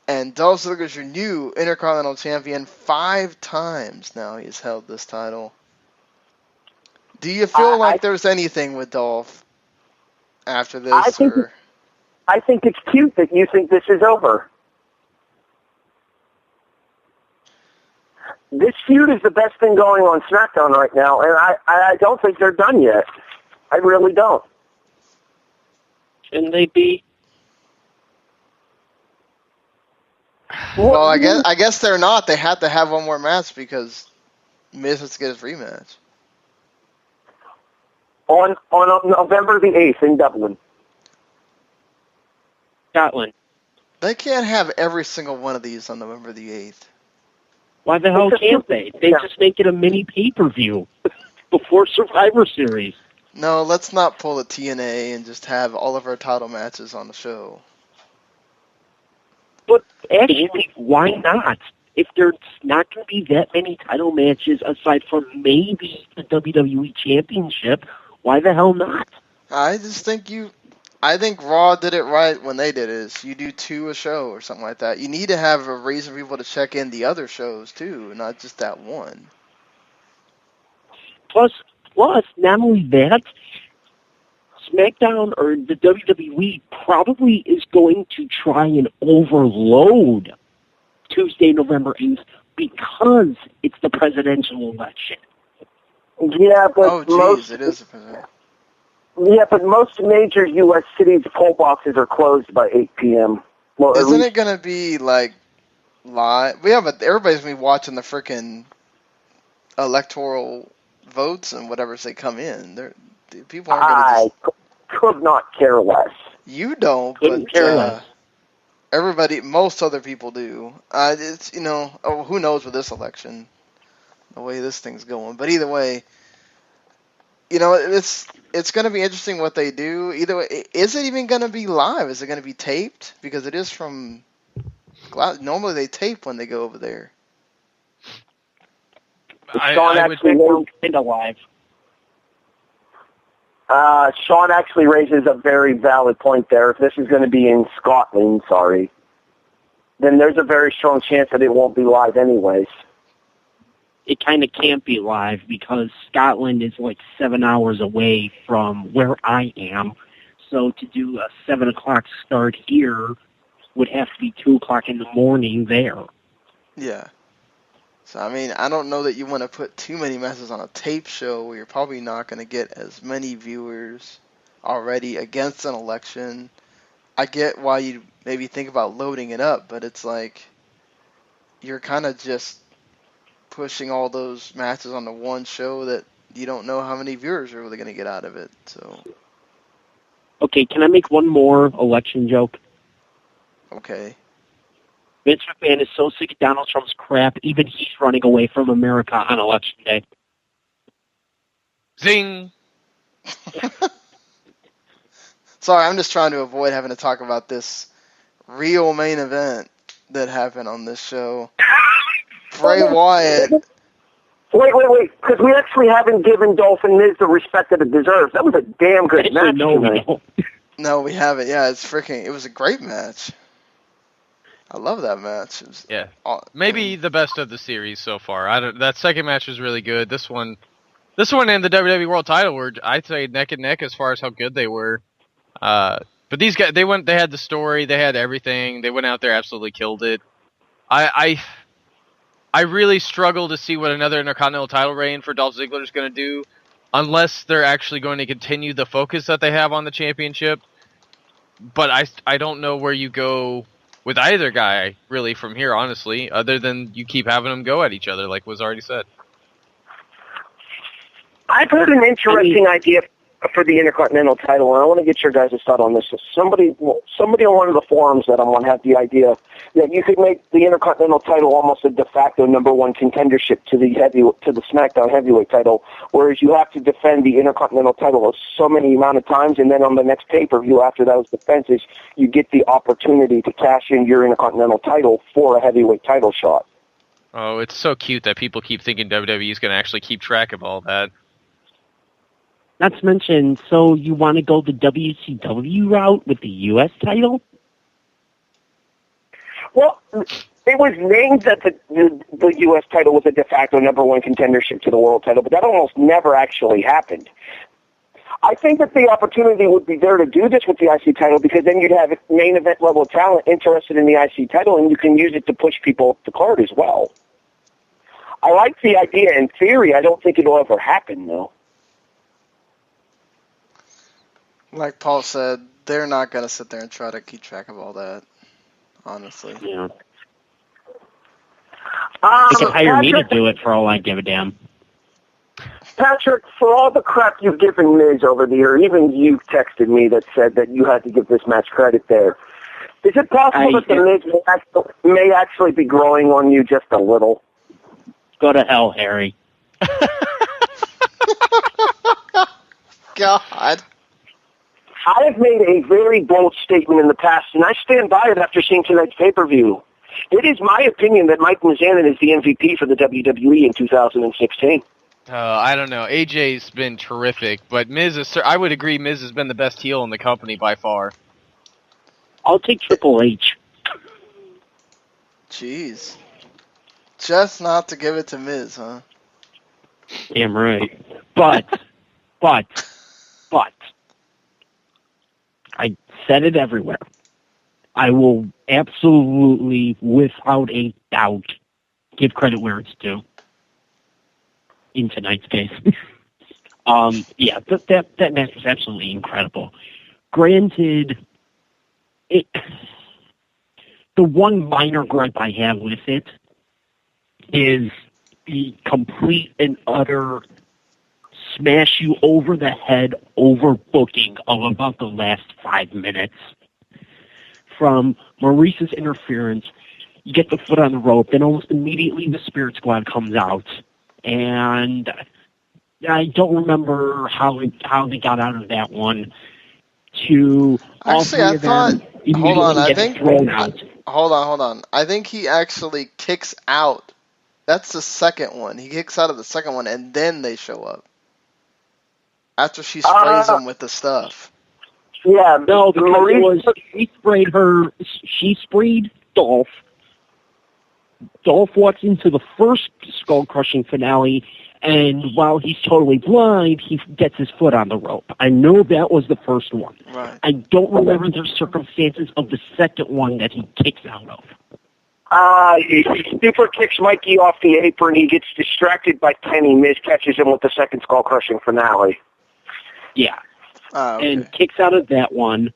[SPEAKER 5] And Dolph Ziggler is your new Intercontinental Champion 5 times now he's held this title. Do you feel like there's anything with Dolph after this?
[SPEAKER 6] I think it's cute that you think this is over. This feud is the best thing going on SmackDown right now, and I don't think they're done yet. I really don't.
[SPEAKER 8] Shouldn't they be?
[SPEAKER 5] Well, I guess they're not. They had to have one more match because Miz has to get his rematch.
[SPEAKER 6] On November the 8th in Dublin.
[SPEAKER 8] Scotland.
[SPEAKER 5] They can't have every single one of these on November the 8th.
[SPEAKER 8] Why the hell can't they? They just make it a mini pay-per-view before Survivor Series.
[SPEAKER 5] No, let's not pull a TNA and just have all of our title matches on the show.
[SPEAKER 8] But actually, why not? If there's not going to be that many title matches aside from maybe the WWE Championship, why the hell not?
[SPEAKER 5] I just think I think Raw did it right when they did it. Is you do 2 a show or something like that. You need to have a reason for people to check in the other shows too, not just that one.
[SPEAKER 8] Plus, not only that, SmackDown or the WWE probably is going to try and overload Tuesday, November 8th because it's the presidential election.
[SPEAKER 6] Yeah, but
[SPEAKER 5] It is a president.
[SPEAKER 6] Yeah, but most major U.S. cities' poll boxes are closed by 8 p.m. Well,
[SPEAKER 5] Isn't it gonna be like live? Everybody's gonna be watching the frickin' electoral votes and whatever as they come in. People aren't gonna.
[SPEAKER 6] Could not care less.
[SPEAKER 5] You don't,
[SPEAKER 6] Couldn't care less.
[SPEAKER 5] Everybody, most other people do. It's who knows with this election, the way this thing's going. But either way, it's going to be interesting what they do. Either way, is it even going to be live? Is it going to be taped? Because it is from. Normally they tape when they go over there.
[SPEAKER 6] Sean actually
[SPEAKER 8] into live.
[SPEAKER 6] Sean actually raises a very valid point there. If this is going to be in Scotland, then there's a very strong chance that it won't be live anyways.
[SPEAKER 8] It kind of can't be live because Scotland is like 7 hours away from where I am. So to do a 7 o'clock start here would have to be 2 o'clock in the morning there.
[SPEAKER 5] Yeah. So, I mean, I don't know that you want to put too many matches on a tape show where you're probably not going to get as many viewers already against an election. I get why you maybe think about loading it up, but it's like you're kind of just pushing all those matches onto one show that you don't know how many viewers are really going to get out of it. So,
[SPEAKER 8] okay, can I make one more election joke?
[SPEAKER 5] Okay.
[SPEAKER 8] Vince McMahon is so sick of Donald Trump's crap, even he's running away from America on Election Day.
[SPEAKER 7] Zing!
[SPEAKER 5] Sorry, I'm just trying to avoid having to talk about this real main event that happened on this show. Bray Wyatt.
[SPEAKER 6] Wait, because we actually haven't given Dolph and Miz the respect that it deserves. That was a damn good match tonight.
[SPEAKER 5] No, we haven't. Yeah, it was a great match. I love that match.
[SPEAKER 7] Maybe the best of the series so far. That second match was really good. This one and the WWE World Title were, I'd say, neck and neck as far as how good they were. But these guys, they had the story, they had everything. They went out there, absolutely killed it. I really struggle to see what another Intercontinental title reign for Dolph Ziggler is going to do, unless they're actually going to continue the focus that they have on the championship. But I don't know where you go with either guy, really, from here, honestly, other than you keep having them go at each other, like was already said.
[SPEAKER 6] I've heard an interesting idea for the Intercontinental title, and I want to get your guys' thought on this. Somebody on one of the forums that I'm on had the idea that you could make the Intercontinental title almost a de facto number one contendership to the SmackDown heavyweight title, whereas you have to defend the Intercontinental title so many amount of times, and then on the next pay-per-view after those defenses, you get the opportunity to cash in your Intercontinental title for a heavyweight title shot.
[SPEAKER 7] Oh, it's so cute that people keep thinking WWE is going to actually keep track of all that.
[SPEAKER 8] Not to mention, so you want to go the WCW route with the U.S. title?
[SPEAKER 6] Well, it was named that the U.S. title was a de facto number one contendership to the world title, but that almost never actually happened. I think that the opportunity would be there to do this with the IC title because then you'd have main event level talent interested in the IC title, and you can use it to push people up the card as well. I like the idea in theory. I don't think it'll ever happen, though.
[SPEAKER 5] Like Paul said, they're not going to sit there and try to keep track of all that, honestly.
[SPEAKER 8] Yeah. They can hire me to do it for all I give a damn.
[SPEAKER 6] Patrick, for all the crap you've given Miz over the year, even you texted me that said that you had to give this match credit there. Is it possible that the Miz may actually be growing on you just a little?
[SPEAKER 8] Go to hell, Harry.
[SPEAKER 5] God.
[SPEAKER 6] I have made a very bold statement in the past, and I stand by it after seeing tonight's pay-per-view. It is my opinion that Mike Mizanin is the MVP for the WWE in 2016.
[SPEAKER 7] I don't know. AJ's been terrific, but Miz is. I would agree. Miz has been the best heel in the company by far.
[SPEAKER 8] I'll take Triple H.
[SPEAKER 5] Jeez. Just not to give it to Miz, huh?
[SPEAKER 8] Damn right. But, I said it everywhere. I will absolutely, without a doubt, give credit where it's due. In tonight's case. Yeah, that match was absolutely incredible. Granted, the one minor gripe I have with it is the complete and utter smash you over the head overbooking of about the last 5 minutes. From Maurice's interference, you get the foot on the rope, then almost immediately the Spirit Squad comes out. And I don't remember how they got out of that one.
[SPEAKER 5] Actually, I thought. Hold on, I think.
[SPEAKER 8] Thrown out.
[SPEAKER 5] Hold on. I think he actually kicks out. That's the second one. He kicks out of the second one, and then they show up. After she sprays him with the stuff.
[SPEAKER 6] Yeah,
[SPEAKER 8] No, because
[SPEAKER 6] Maurice.
[SPEAKER 8] she sprayed Dolph. Dolph walks into the first skull-crushing finale, and while he's totally blind, he gets his foot on the rope. I know that was the first one.
[SPEAKER 5] Right.
[SPEAKER 8] I don't remember the circumstances of the second one that he kicks out of.
[SPEAKER 6] He super kicks Mikey off the apron. He gets distracted by Kenny. Miz catches him with the second skull-crushing finale.
[SPEAKER 8] Yeah.
[SPEAKER 5] Okay.
[SPEAKER 8] And kicks out of that one,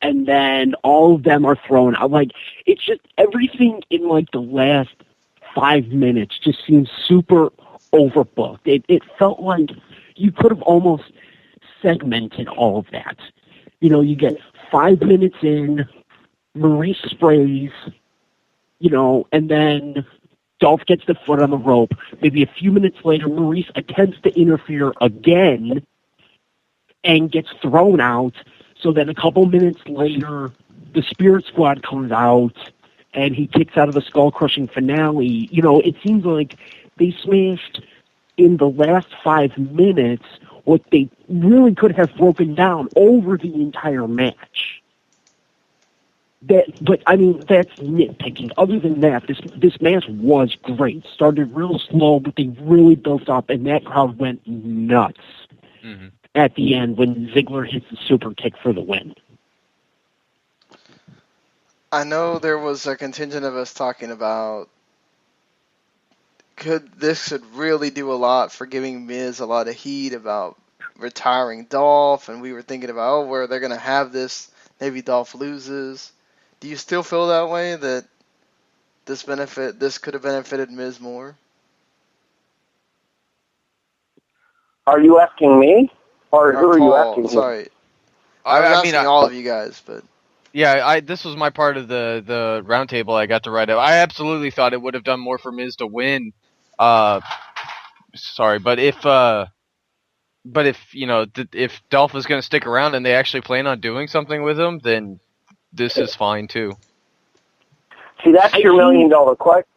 [SPEAKER 8] and then all of them are thrown out. Like, it's just everything in, like, the last 5 minutes just seems super overbooked. It felt like you could have almost segmented all of that. You know, you get 5 minutes in, Maurice sprays, you know, and then Dolph gets the foot on the rope. Maybe a few minutes later, Maurice attempts to interfere again and gets thrown out. So then a couple minutes later, the Spirit Squad comes out and he kicks out of the skull-crushing finale. You know, it seems like they smashed in the last 5 minutes what they really could have broken down over the entire match. But I mean, that's nitpicking. Other than that, this match was great. Started real slow, but they really built up, and that crowd went nuts at the end when Ziggler hits the super kick for the win.
[SPEAKER 5] I know there was a contingent of us talking about this could really do a lot for giving Miz a lot of heat about retiring Dolph, and we were thinking about, where they're going to have this, maybe Dolph loses. Do you still feel that way, that this could have benefited Miz more?
[SPEAKER 6] Are you asking me? Or who are you
[SPEAKER 5] Paul,
[SPEAKER 6] asking?
[SPEAKER 5] sorry. I was asking all of you guys, but...
[SPEAKER 7] Yeah, this was my part of the roundtable I got to write up. I absolutely thought it would have done more for Miz to win. Sorry, but if you know, if Dolph is going to stick around and they actually plan on doing something with him, then this is fine too.
[SPEAKER 6] See, that's your $1 million question.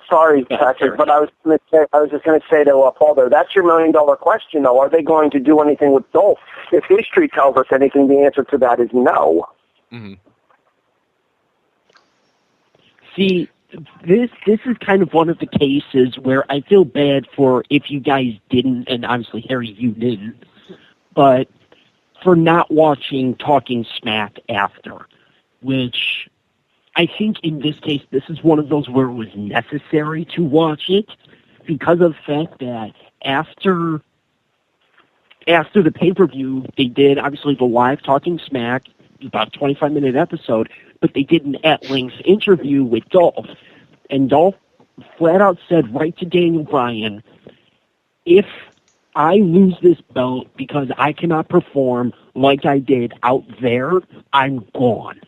[SPEAKER 6] Sorry, Patrick, but I was just going to say to Paul there, that's your $1 million question, though. Are they going to do anything with Dolph? If history tells us anything, the answer to that is no.
[SPEAKER 7] Mm-hmm.
[SPEAKER 8] See, this is kind of one of the cases where I feel bad for if you guys didn't, and obviously Harry, you didn't, but for not watching Talking Smack after, which I think in this case this is one of those where it was necessary to watch it because of the fact that after the pay-per-view they did obviously the live Talking Smack, about a 25-minute episode, but they did an at-length interview with Dolph. And Dolph flat out said right to Daniel Bryan, if I lose this belt because I cannot perform like I did out there, I'm gone.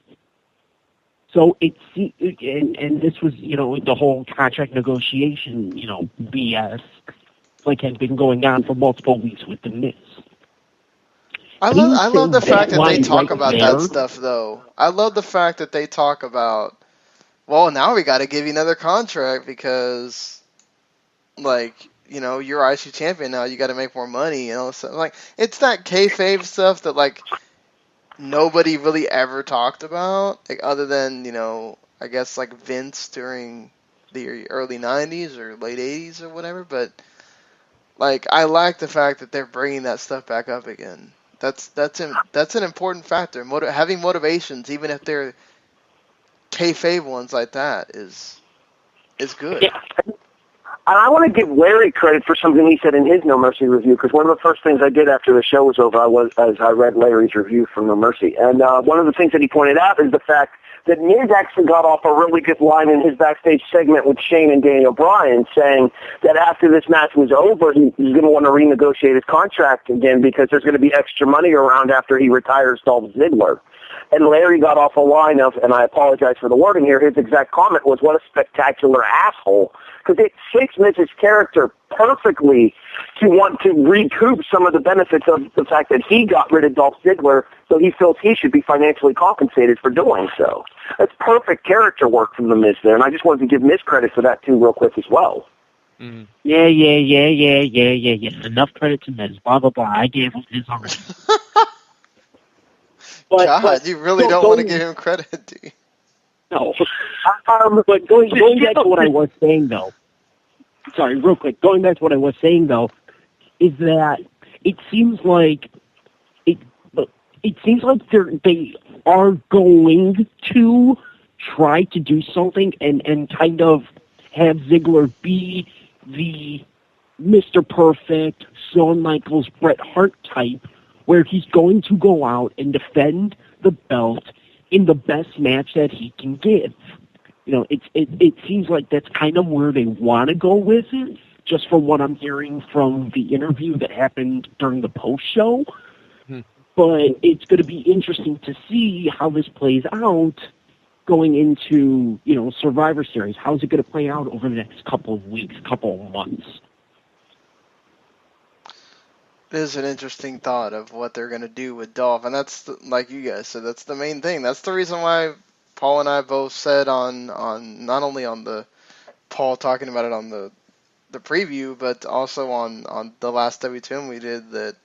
[SPEAKER 8] So and this was, you know, the whole contract negotiation, you know, BS, like had been going on for multiple weeks with The Miz.
[SPEAKER 5] I love the fact that they talk
[SPEAKER 8] right
[SPEAKER 5] about
[SPEAKER 8] there.
[SPEAKER 5] that stuff, though. I love the fact that they talk about, well, now we got to give you another contract because, like, you're IC champion now. You got to make more money. So, like, it's that kayfabe stuff that like nobody really ever talked about, like other than I guess like Vince during the early '90s or late '80s or whatever. But like, I like the fact that they're bringing that stuff back up again. That's an important factor. Having motivations, even if they're kayfabe ones like that, is good.
[SPEAKER 6] Yeah. And I want to give Larry credit for something he said in his No Mercy review, because one of the first things I did after the show was over, I read Larry's review from No Mercy. And one of the things that he pointed out is the fact that Miz actually got off a really good line in his backstage segment with Shane and Daniel Bryan, saying that after this match was over, he's going to want to renegotiate his contract again because there's going to be extra money around after he retires Dolph Ziggler. And Larry got off a line of, and I apologize for the wording here, his exact comment was, what a spectacular asshole. Because it fits Miz's character perfectly to want to recoup some of the benefits of the fact that he got rid of Dolph Ziggler, so he feels he should be financially compensated for doing so. That's perfect character work from the Miz there, and I just wanted to give Miz credit for that too real quick as well.
[SPEAKER 8] Mm-hmm. Yeah. Enough credit to Miz. Blah, blah, blah. I gave him his already.
[SPEAKER 5] God, you really don't want to give him credit, do you?
[SPEAKER 8] No. But going back to what I was saying, though, sorry, real quick, going back to what I was saying, though, is that it seems like they are going to try to do something and kind of have Ziggler be the Mr. Perfect, Shawn Michaels, Bret Hart type, where he's going to go out and defend the belt in the best match that he can give. It seems like that's kind of where they want to go with it, just from what I'm hearing from the interview that happened during the post-show. But it's going to be interesting to see how this plays out going into, Survivor Series. How's it going to play out over the next couple of weeks, couple of months?
[SPEAKER 5] It is an interesting thought of what they're going to do with Dolph, and that's, like you guys said, that's the main thing. That's the reason why Paul and I both said on not only on the Paul talking about it on the preview, but also on the last W2M we did, that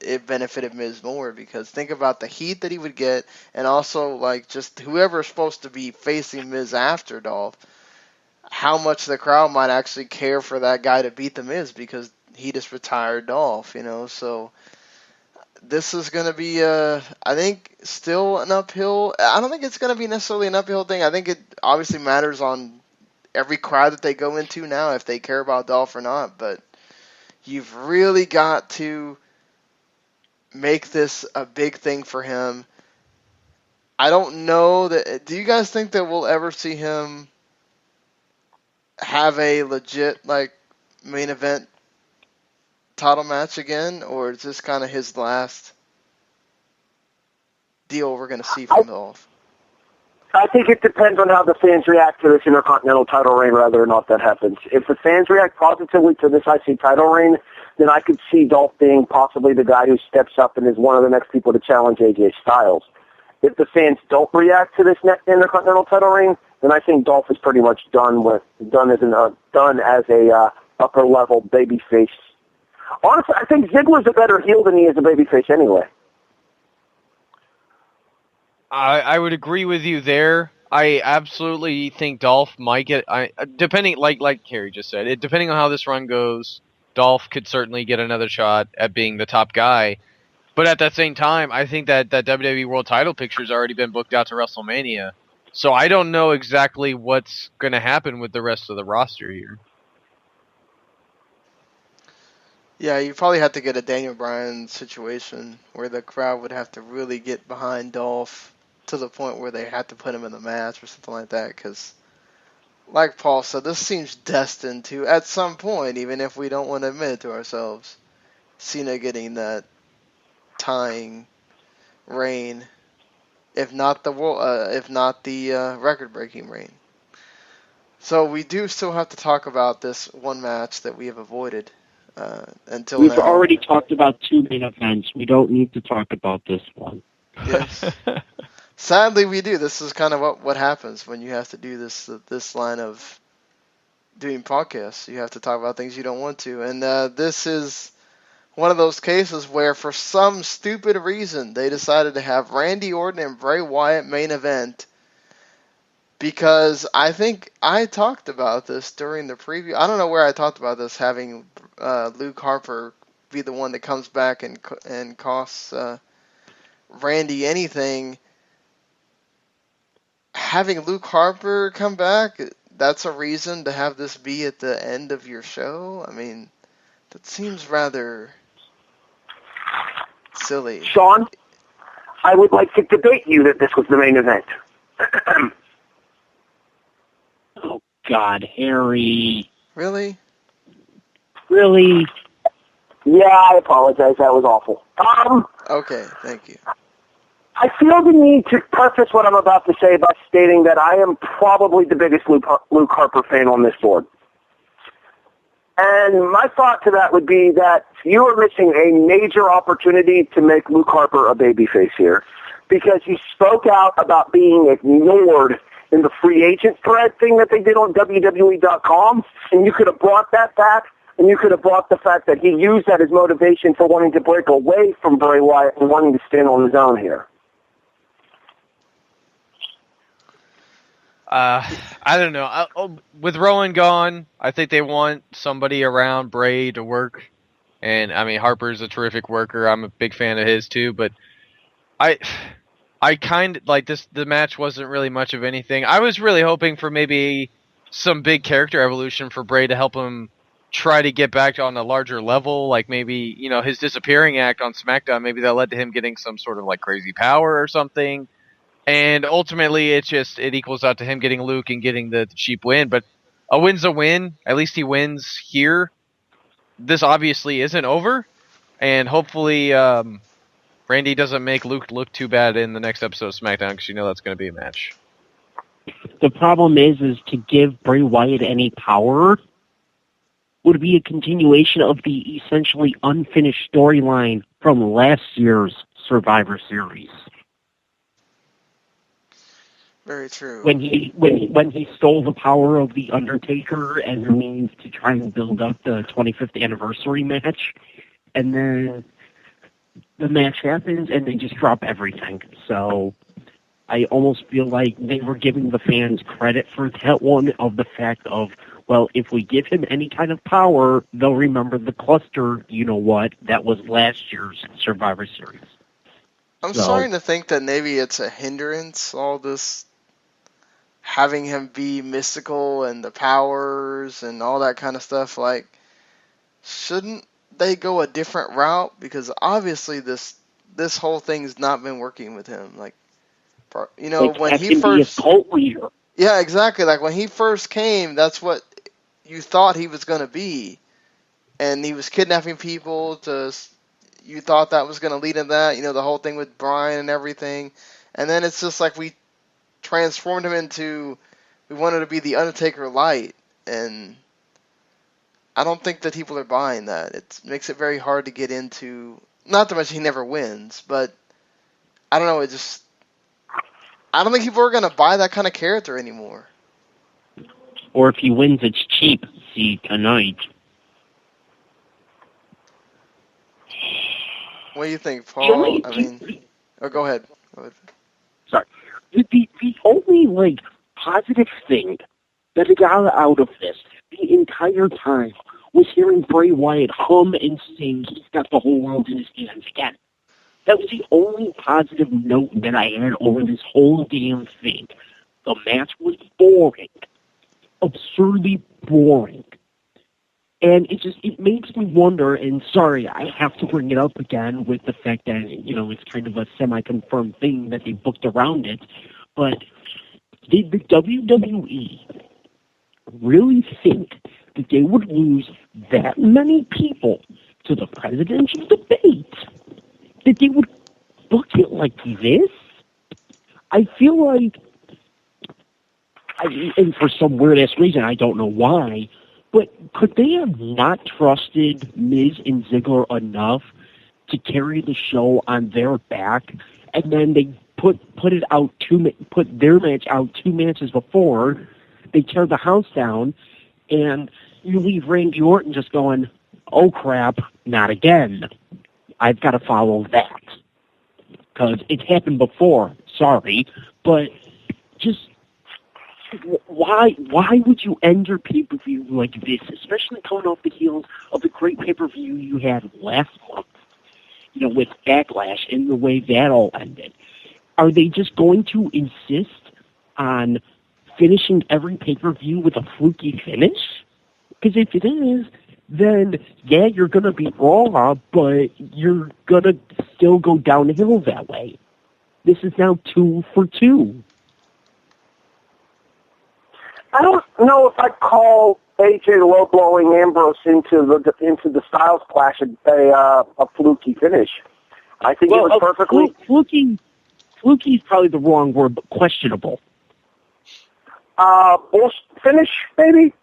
[SPEAKER 5] it benefited Miz more, because think about the heat that he would get, and also like just whoever's supposed to be facing Miz after Dolph, how much the crowd might actually care for that guy to beat the Miz, because he just retired Dolph, so this is going to be, I think, still an uphill. I don't think it's going to be necessarily an uphill thing. I think it obviously matters on every crowd that they go into now, if they care about Dolph or not, but you've really got to make this a big thing for him. I don't know that, do you guys think that we'll ever see him have a legit, like, main event title match again, or is this kind of his last deal we're going to see from Dolph?
[SPEAKER 6] I think it depends on how the fans react to this Intercontinental title reign, whether or not that happens. If the fans react positively to this IC title reign, then I could see Dolph being possibly the guy who steps up and is one of the next people to challenge AJ Styles. If the fans don't react to this next Intercontinental title reign, then I think Dolph is pretty much done as a upper level babyface. Honestly, I think Ziggler's a better heel than he is a babyface anyway.
[SPEAKER 7] I would agree with you there. I absolutely think Dolph might get, depending, like Kerry just said, depending on how this run goes, Dolph could certainly get another shot at being the top guy. But at that same time, I think that WWE World Title picture's already been booked out to WrestleMania. So I don't know exactly what's going to happen with the rest of the roster here.
[SPEAKER 5] Yeah, you probably have to get a Daniel Bryan situation where the crowd would have to really get behind Dolph to the point where they had to put him in the match or something like that, because like Paul said, this seems destined to, at some point, even if we don't want to admit it to ourselves, Cena getting that tying reign, if not the record-breaking reign. So we do still have to talk about this one match that we have avoided until
[SPEAKER 8] We've
[SPEAKER 5] now.
[SPEAKER 8] already talked about two main events. We don't need to talk about this one.
[SPEAKER 5] Yes. Sadly, we do. This is kind of what happens when you have to do this line of doing podcasts. You have to talk about things you don't want to. And this is one of those cases where, for some stupid reason, they decided to have Randy Orton and Bray Wyatt main event. Because I think I talked about this during the preview. I don't know where I talked about this, having Luke Harper be the one that comes back and costs Randy anything. Having Luke Harper come back, that's a reason to have this be at the end of your show? I mean, that seems rather silly.
[SPEAKER 6] Sean, I would like to debate you that this was the main event.
[SPEAKER 8] Oh, God, Harry.
[SPEAKER 5] Really?
[SPEAKER 8] Really?
[SPEAKER 6] Yeah, I apologize. That was awful.
[SPEAKER 5] Okay, thank you.
[SPEAKER 6] I feel the need to preface what I'm about to say by stating that I am probably the biggest Luke Harper fan on this board. And my thought to that would be that you are missing a major opportunity to make Luke Harper a babyface here, because you spoke out about being ignored in the free agent thread thing that they did on WWE.com, and you could have brought that back, and you could have brought the fact that he used that as motivation for wanting to break away from Bray Wyatt and wanting to stand on his own here.
[SPEAKER 7] I don't know. With Rowan gone, I think they want somebody around Bray to work. And, I mean, Harper's a terrific worker. I'm a big fan of his, too. But I kind of, like, the match wasn't really much of anything. I was really hoping for maybe some big character evolution for Bray to help him try to get back on a larger level. Like, maybe, you know, his disappearing act on SmackDown, maybe that led to him getting some sort of, like, crazy power or something. And ultimately, it equals out to him getting Luke and getting the cheap win. But a win's a win. At least he wins here. This obviously isn't over. And hopefully Randy doesn't make Luke look too bad in the next episode of SmackDown, because you know that's going to be a match.
[SPEAKER 8] The problem is to give Bray Wyatt any power would be a continuation of the essentially unfinished storyline from last year's Survivor Series.
[SPEAKER 5] Very true.
[SPEAKER 8] When he stole the power of the Undertaker as a means to try and build up the 25th anniversary match, and then the match happens and they just drop everything. So I almost feel like they were giving the fans credit for that one, of the fact of, well, if we give him any kind of power, they'll remember the cluster, you know what, that was last year's Survivor Series.
[SPEAKER 5] I'm starting to think that maybe it's a hindrance, all this having him be mystical and the powers and all that kind of stuff. Like, shouldn't they go a different route? Because obviously this whole thing's not been working with him. Like, you know,
[SPEAKER 8] Like,
[SPEAKER 5] when
[SPEAKER 8] have
[SPEAKER 5] he
[SPEAKER 8] him
[SPEAKER 5] first...
[SPEAKER 8] be a cult leader.
[SPEAKER 5] Yeah, exactly. Like, when he first came, that's what you thought he was going to be. And he was kidnapping people to... You thought that was going to lead to that, you know, the whole thing with Bryan and everything. And then it's just like we transformed him into... We wanted to be the Undertaker light. And I don't think that people are buying that. It makes it very hard to get into... Not to mention he never wins, but... I don't know, it just... I don't think people are going to buy that kind of character anymore.
[SPEAKER 8] Or if he wins, it's cheap. See, tonight.
[SPEAKER 5] What do you think, Paul? I mean... Oh, go ahead.
[SPEAKER 8] Sorry. The only, like, positive thing that I got out of this the entire time was hearing Bray Wyatt hum and sing "He's Got the Whole World in His Hands" again. That was the only positive note that I had over this whole damn thing. The match was boring. Absurdly boring. And it makes me wonder, and sorry, I have to bring it up again with the fact that, you know, it's kind of a semi-confirmed thing that they booked around it, but did the WWE really think that they would lose that many people to the presidential debate, that they would book it like this? I feel like, and for some weird-ass reason, I don't know why, but could they have not trusted Miz and Ziggler enough to carry the show on their back, and then they put their match out 2 matches before, they tear the house down, And you leave Randy Orton just going, oh crap, not again. I've got to follow that. Because it's happened before, sorry. But just, why would you end your pay-per-view like this, especially coming off the heels of the great pay-per-view you had last month, with Backlash and the way that all ended? Are they just going to insist on finishing every pay-per-view with a fluky finish? Because if it is, then, yeah, you're going to beat Raw, but you're going to still go downhill that way. This is now 2 for 2.
[SPEAKER 6] I don't know if I'd call AJ low-blowing Ambrose into the Styles Clash a fluky finish. I think it was perfectly...
[SPEAKER 8] Fluky is probably the wrong word, but questionable.
[SPEAKER 6] Finish, maybe?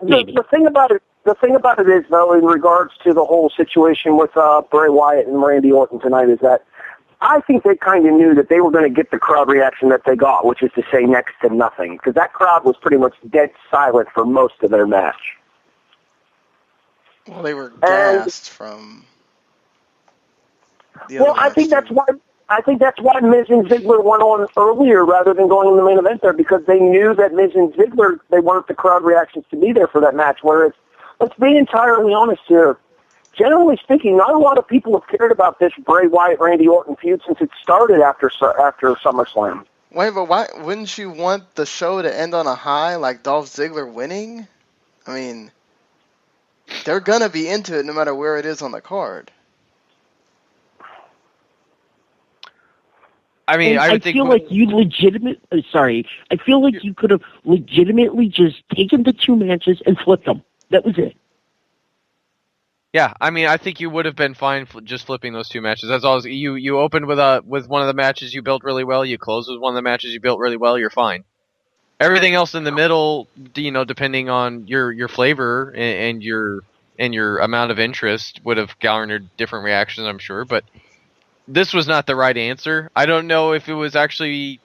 [SPEAKER 8] Maybe.
[SPEAKER 6] The thing about it is, though, in regards to the whole situation with Bray Wyatt and Randy Orton tonight, is that I think they kind of knew that they were going to get the crowd reaction that they got, which is to say next to nothing, because that crowd was pretty much dead silent for most of their match.
[SPEAKER 5] Well, they were gassed from the other
[SPEAKER 6] Well, I
[SPEAKER 5] match,
[SPEAKER 6] think
[SPEAKER 5] too.
[SPEAKER 6] that's why Miz and Ziggler went on earlier rather than going in the main event there, because they knew that Miz and Ziggler, they wanted the crowd reactions to be there for that match. Whereas, let's be entirely honest here, generally speaking, not a lot of people have cared about this Bray Wyatt-Randy Orton feud since it started after SummerSlam.
[SPEAKER 5] Wait, but why wouldn't you want the show to end on a high, like Dolph Ziggler winning? I mean, they're gonna be into it no matter where it is on the card.
[SPEAKER 7] I mean,
[SPEAKER 8] I feel like you I feel like you could have legitimately just taken the 2 matches and flipped them. That was it.
[SPEAKER 7] Yeah, I mean, I think you would have been fine just flipping those 2 matches. As always, you opened with one of the matches you built really well. You closed with one of the matches you built really well. You're fine. Everything else in the middle, depending on your flavor and your amount of interest, would have garnered different reactions, I'm sure. But this was not the right answer. I don't know if it was actually,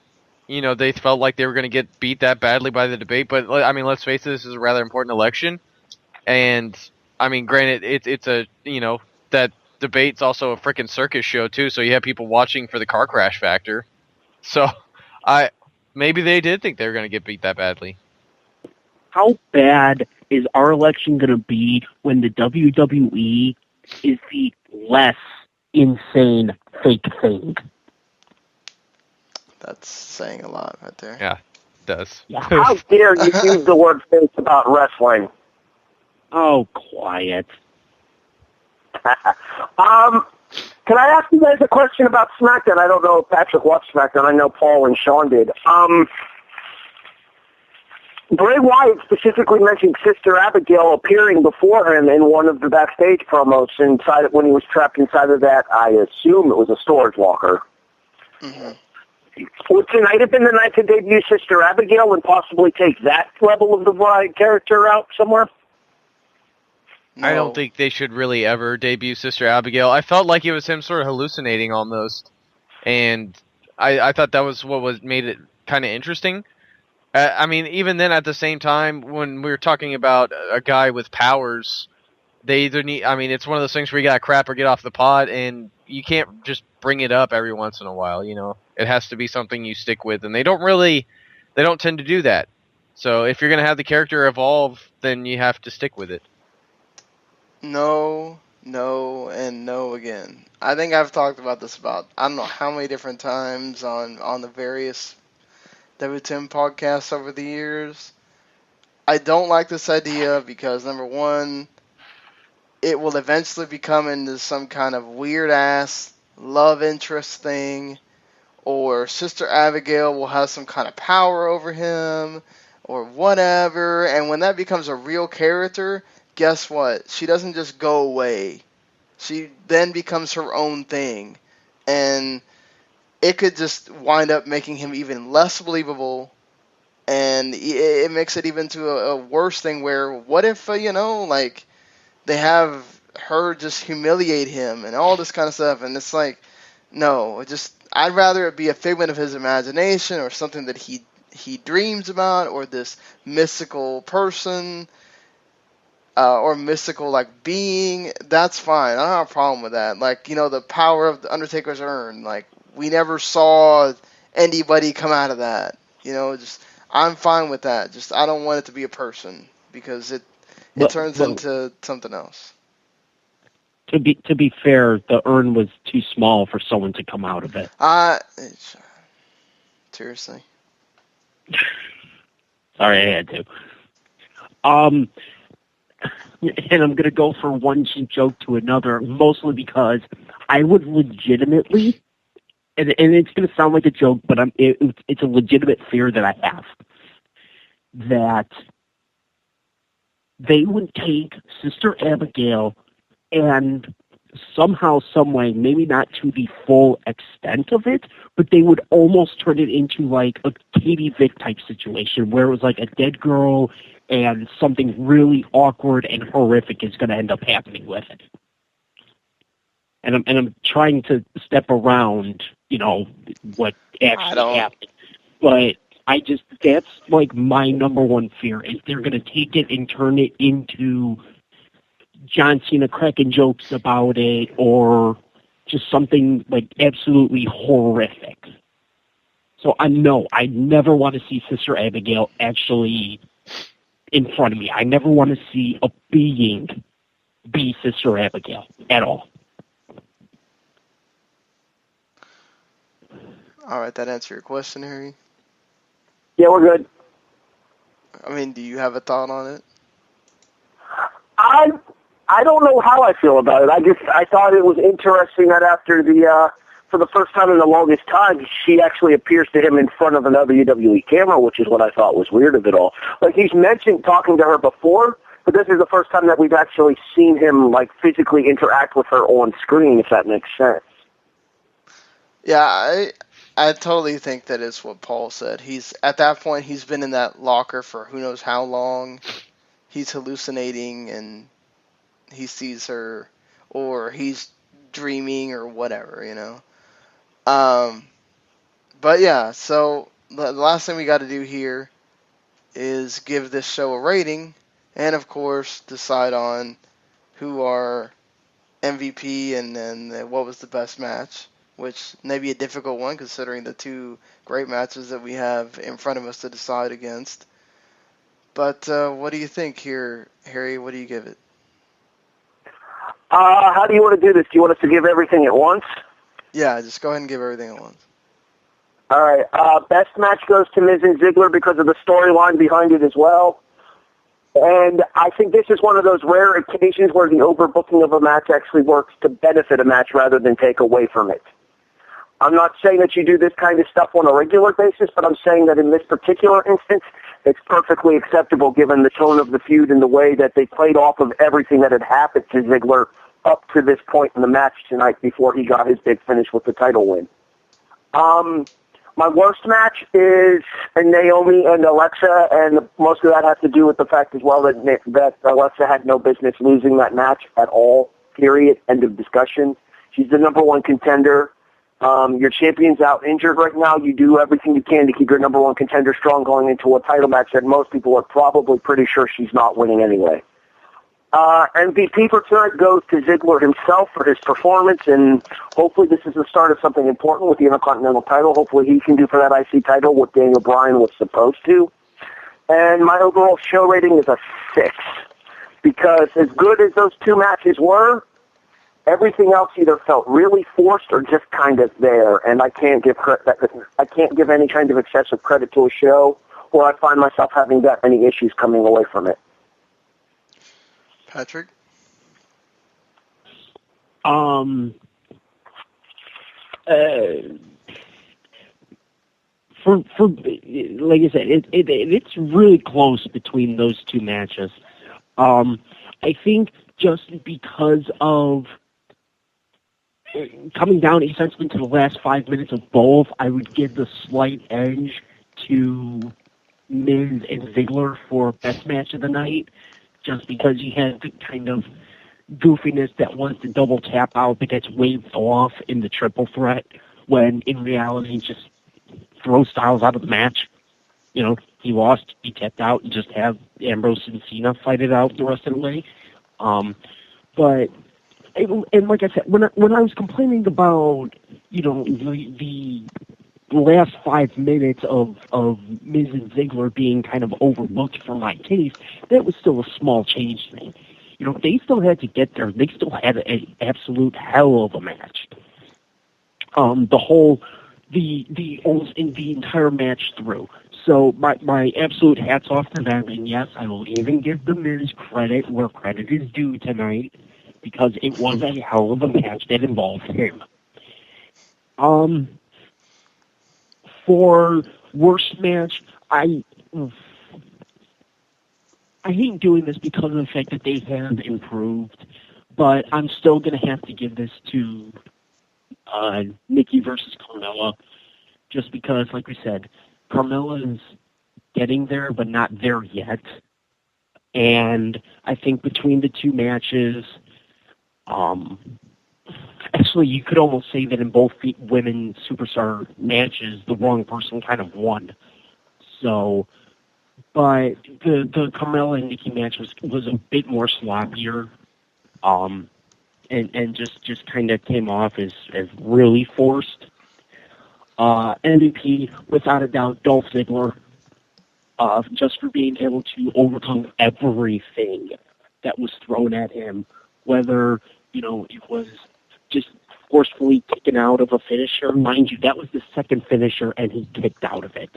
[SPEAKER 7] they felt like they were going to get beat that badly by the debate. But I mean, let's face it, this is a rather important election, and I mean, granted, it's a, that debate's also a freaking circus show too, so you have people watching for the car crash factor. So, maybe they did think they were going to get beat that badly.
[SPEAKER 8] How bad is our election going to be when the WWE is the less insane fake thing?
[SPEAKER 5] That's saying a lot right there.
[SPEAKER 7] Yeah, it does.
[SPEAKER 8] Yeah.
[SPEAKER 6] How dare you use the word fake about wrestling?
[SPEAKER 8] Oh, quiet.
[SPEAKER 6] Can I ask you guys a question about SmackDown? I don't know if Patrick watched SmackDown. I know Paul and Sean did. Bray Wyatt specifically mentioned Sister Abigail appearing before him in one of the backstage promos when he was trapped inside of that, I assume it was a storage locker.
[SPEAKER 5] Mm-hmm.
[SPEAKER 6] Would tonight have been the night to debut Sister Abigail and possibly take that level of the Wyatt character out somewhere?
[SPEAKER 5] No.
[SPEAKER 7] I don't think they should really ever debut Sister Abigail. I felt like it was him sort of hallucinating almost, and I thought that was what made it kind of interesting. I mean, even then, at the same time, when we were talking about a guy with powers, they either need. I mean, it's one of those things where you got to crap or get off the pot, and you can't just bring it up every once in a while. It has to be something you stick with, and they don't tend to do that. So if you're gonna have the character evolve, then you have to stick with it.
[SPEAKER 5] No, and no again. I think I've talked about this about I don't know how many different times on the various W10 podcasts over the years. I don't like this idea because, number one, it will eventually become into some kind of weird-ass love interest thing, or Sister Abigail will have some kind of power over him, or whatever, and when that becomes a real character, guess what? She doesn't just go away. She then becomes her own thing, and it could just wind up making him even less believable, and it makes it even to a worse thing where, what if, they have her just humiliate him and all this kind of stuff, and it's like, no, I'd rather it be a figment of his imagination or something that he he dreams about, or this mystical person, or mystical like being, that's fine. I don't have a problem with that. Like, you know, the power of the Undertaker's urn. Like, we never saw anybody come out of that. You know, just I'm fine with that. Just I don't want it to be a person because it turns into something else.
[SPEAKER 8] To be fair, the urn was too small for someone to come out of it.
[SPEAKER 5] Seriously.
[SPEAKER 8] Sorry, I had to. And I'm going to go from one cheap joke to another, mostly because I would legitimately, and it's going to sound like a joke, but it's a legitimate fear that I have, that they would take Sister Abigail and somehow, some way, maybe not to the full extent of it, but they would almost turn it into like a Katie Vick type situation where it was like a dead girl and something really awkward and horrific is going to end up happening with it. And I'm trying to step around, you know, what actually happened. But that's like my number one fear, is they're going to take it and turn it into John Cena cracking jokes about it, or just something like absolutely horrific. So I never want to see Sister Abigail actually in front of me. I never want to see a being be Sister Abigail at all.
[SPEAKER 5] All right, that answer your question, Harry?
[SPEAKER 6] Yeah, we're good.
[SPEAKER 5] I mean, do you have a thought on it?
[SPEAKER 6] I don't know how I feel about it. I thought it was interesting that after for the first time in the longest time, she actually appears to him in front of a WWE camera, which is what I thought was weird of it all. Like, he's mentioned talking to her before, but this is the first time that we've actually seen him, like, physically interact with her on screen, if that makes sense.
[SPEAKER 5] Yeah, I totally think that is what Paul said. At that point, he's been in that locker for who knows how long. He's hallucinating, and he sees her, or he's dreaming, or whatever, you know. But yeah, so the last thing we got to do here is give this show a rating, and of course decide on who our MVP and then what was the best match, which may be a difficult one considering the two great matches that we have in front of us to decide against. But what do you think here, Harry? What do you give it?
[SPEAKER 6] How do you want to do this? Do you want us to give everything at once?
[SPEAKER 5] Yeah, just go ahead and give everything at once.
[SPEAKER 6] All right. Best match goes to Miz and Ziggler because of the storyline behind it as well. And I think this is one of those rare occasions where the overbooking of a match actually works to benefit a match rather than take away from it. I'm not saying that you do this kind of stuff on a regular basis, but I'm saying that in this particular instance, it's perfectly acceptable given the tone of the feud and the way that they played off of everything that had happened to Ziggler up to this point in the match tonight before he got his big finish with the title win. My worst match is Naomi and Alexa, and most of that has to do with the fact as well that Alexa had no business losing that match at all, period, end of discussion. She's the number one contender. Your champion's out injured right now. You do everything you can to keep your number one contender strong going into a title match that most people are probably pretty sure she's not winning anyway. MVP for tonight goes to Ziggler himself for his performance, and hopefully this is the start of something important with the Intercontinental title. Hopefully he can do for that IC title what Daniel Bryan was supposed to. And my overall show rating is a 6, because as good as those two matches were, everything else either felt really forced or just kind of there, and I can't give any kind of excessive credit to a show where I find myself having that many issues coming away from it.
[SPEAKER 5] Patrick?
[SPEAKER 8] For like I said, it's really close between those two matches. I think just because of coming down essentially to the last 5 minutes of both, I would give the slight edge to Miz and Ziggler for best match of the night, just because you had the kind of goofiness that wants to double tap out but gets waved off in the triple threat, when in reality just throw Styles out of the match. he lost, he tapped out, and just have Ambrose and Cena fight it out the rest of the way. But and like I said, when I was complaining about the last 5 minutes of Miz and Ziggler being kind of overlooked for my taste, that was still a small change to me. They still had to get there. They still had an absolute hell of a match. Almost in the entire match through. So my absolute hats off to them, and yes, I will even give the Miz credit where credit is due tonight, because it was a hell of a match that involved him. For worst match, I hate doing this because of the fact that they have improved, but I'm still going to have to give this to Nikki versus Carmella, just because, like we said, Carmella is getting there, but not there yet. And I think between the two matches, actually, you could almost say that in both women's superstar matches, the wrong person kind of won. So, but the Carmella and Nikki match was a bit more sloppier, and just kind of came off as really forced. MVP, without a doubt, Dolph Ziggler, just for being able to overcome everything that was thrown at him, whether, it was just forcefully taken out of a finisher. Mind you, that was the second finisher, and he kicked out of it.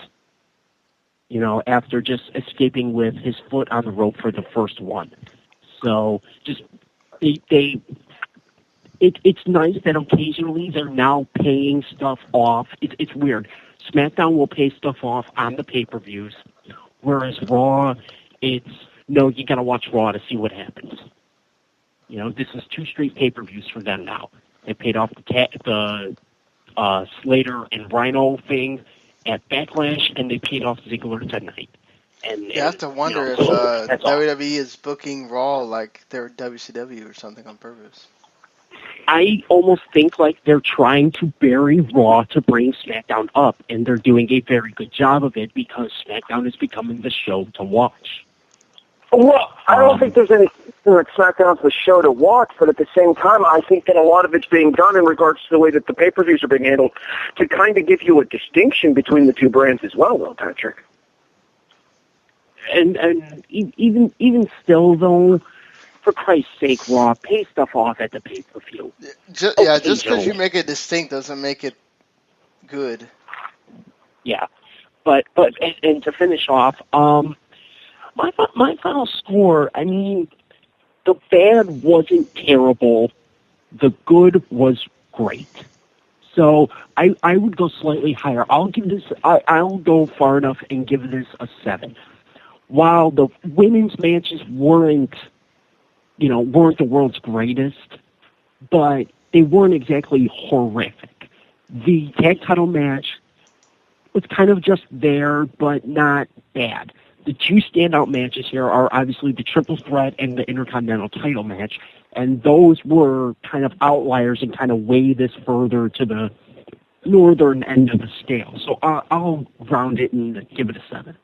[SPEAKER 8] After just escaping with his foot on the rope for the first one. So, just, it's nice that occasionally they're now paying stuff off. It's weird. SmackDown will pay stuff off on the pay-per-views, whereas Raw, no, you gotta watch Raw to see what happens. This is 2 straight pay-per-views for them now. They paid off the Slater and Rhino thing at Backlash, and they paid off Ziggler tonight. And
[SPEAKER 5] You have to wonder if
[SPEAKER 8] that's all.
[SPEAKER 5] WWE is booking Raw like they're WCW or something on purpose.
[SPEAKER 8] I almost think like they're trying to bury Raw to bring SmackDown up, and they're doing a very good job of it because SmackDown is becoming the show to watch.
[SPEAKER 6] Well, I don't think there's any that SmackDown's the show to watch, but at the same time, I think that a lot of it's being done in regards to the way that the pay-per-views are being handled to kind of give you a distinction between the two brands as well, though, Patrick.
[SPEAKER 8] And even still, though, for Christ's sake, Raw, pay stuff off at the pay-per-view.
[SPEAKER 5] Just because you make it distinct doesn't make it good.
[SPEAKER 8] Yeah, but to finish off, my final score, I mean, the bad wasn't terrible. The good was great. So I would go slightly higher. I'll go far enough and give this a 7. While the women's matches weren't the world's greatest, but they weren't exactly horrific. The tag title match was kind of just there, but not bad. The 2 standout matches here are obviously the triple threat and the Intercontinental title match, and those were kind of outliers and kind of weigh this further to the northern end of the scale. So I'll round it and give it a 7.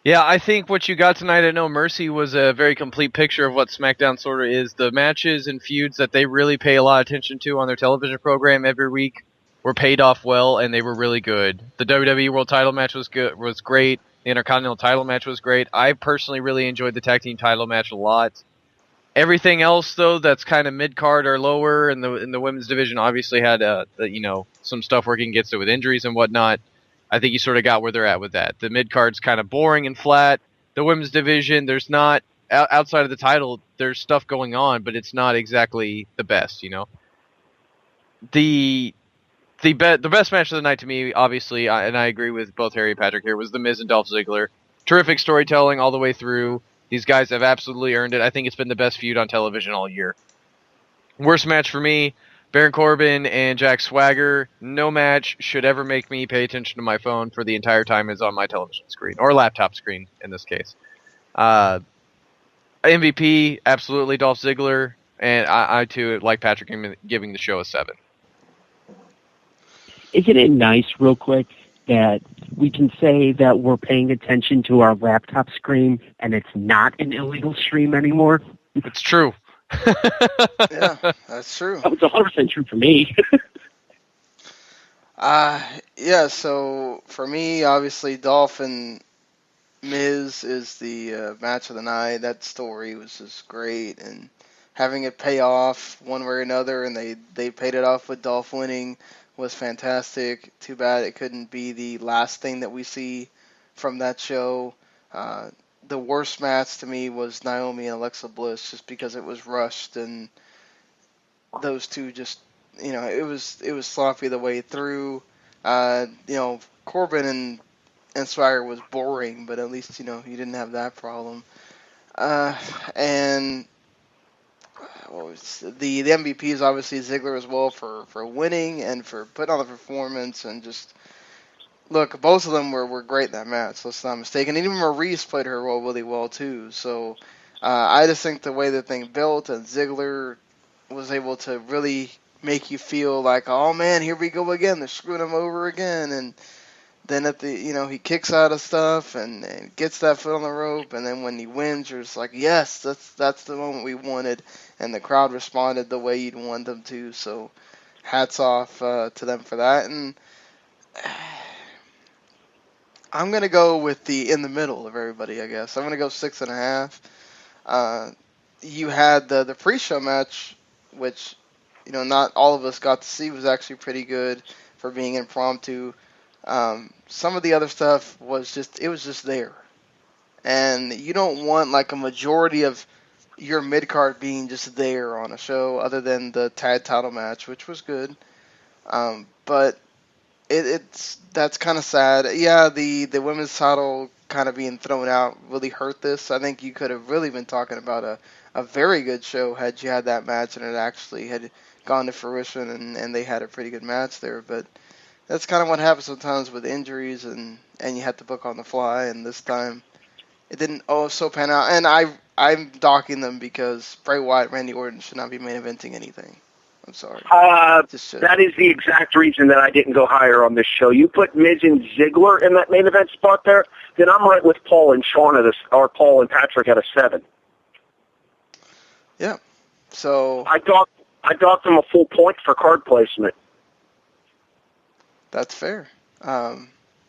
[SPEAKER 7] Yeah, I think what you got tonight at No Mercy was a very complete picture of what SmackDown sort of is. The matches and feuds that they really pay a lot of attention to on their television program every week were paid off well, and they were really good. The WWE World Title match was great. The Intercontinental title match was great. I personally really enjoyed the tag team title match a lot. Everything else, though, that's kind of mid-card or lower in the women's division obviously had some stuff working against it with injuries and whatnot. I think you sort of got where they're at with that. The mid-card's kind of boring and flat. The women's division, there's not, outside of the title, there's stuff going on, but it's not exactly the best, The best match of the night to me, obviously, and I agree with both Harry and Patrick here, was The Miz and Dolph Ziggler. Terrific storytelling all the way through. These guys have absolutely earned it. I think it's been the best feud on television all year. Worst match for me, Baron Corbin and Jack Swagger. No match should ever make me pay attention to my phone for the entire time it's on my television screen, or laptop screen in this case. MVP, absolutely Dolph Ziggler, and I too, like Patrick, am giving the show a 7.
[SPEAKER 8] Isn't it nice, real quick, that we can say that we're paying attention to our laptop screen and it's not an illegal stream anymore.
[SPEAKER 7] It's true.
[SPEAKER 5] Yeah, that's true.
[SPEAKER 8] That was 100% true for me.
[SPEAKER 5] Yeah, so for me, obviously, Dolph and Miz is the match of the night. That story was just great, and having it pay off one way or another, and they paid it off with Dolph winning was fantastic. Too bad it couldn't be the last thing that we see from that show. The worst match to me was Naomi and Alexa Bliss, just because it was rushed and those two just, it was sloppy the way through. Corbin and Swagger was boring, but at least you didn't have that problem. And what was the MVP is obviously Ziggler as well for winning and for putting on the performance, and just look, both of them were great in that match. Let's not mistaken. And even Maurice played her role really well too. So I just think the way the thing built, and Ziggler was able to really make you feel like, oh man, here we go again. They're screwing him over again. And then at the, he kicks out of stuff and gets that foot on the rope. And then when he wins, you're just like, yes, that's the moment we wanted. And the crowd responded the way you'd want them to. So hats off to them for that. And I'm going to go with in the middle of everybody, I guess. I'm going to go 6.5. You had the pre-show match, which, not all of us got to see, was actually pretty good for being impromptu. Some of the other stuff was just there. And you don't want like a majority of your mid-card being just there on a show, other than the tag title match, which was good. But that's kind of sad. Yeah, the women's title kind of being thrown out really hurt this. I think you could have really been talking about a very good show had you had that match and it actually had gone to fruition and they had a pretty good match there. But that's kind of what happens sometimes with injuries and you have to book on the fly. And this time it didn't so pan out. And I'm docking them because Bray Wyatt, Randy Orton should not be main eventing anything. I'm sorry.
[SPEAKER 6] That is the exact reason that I didn't go higher on this show. You put Miz and Ziggler in that main event spot there, then I'm right with Paul and Sean or Paul and Patrick at a 7.
[SPEAKER 5] Yeah. So
[SPEAKER 6] I docked them a full point for card placement.
[SPEAKER 5] That's fair.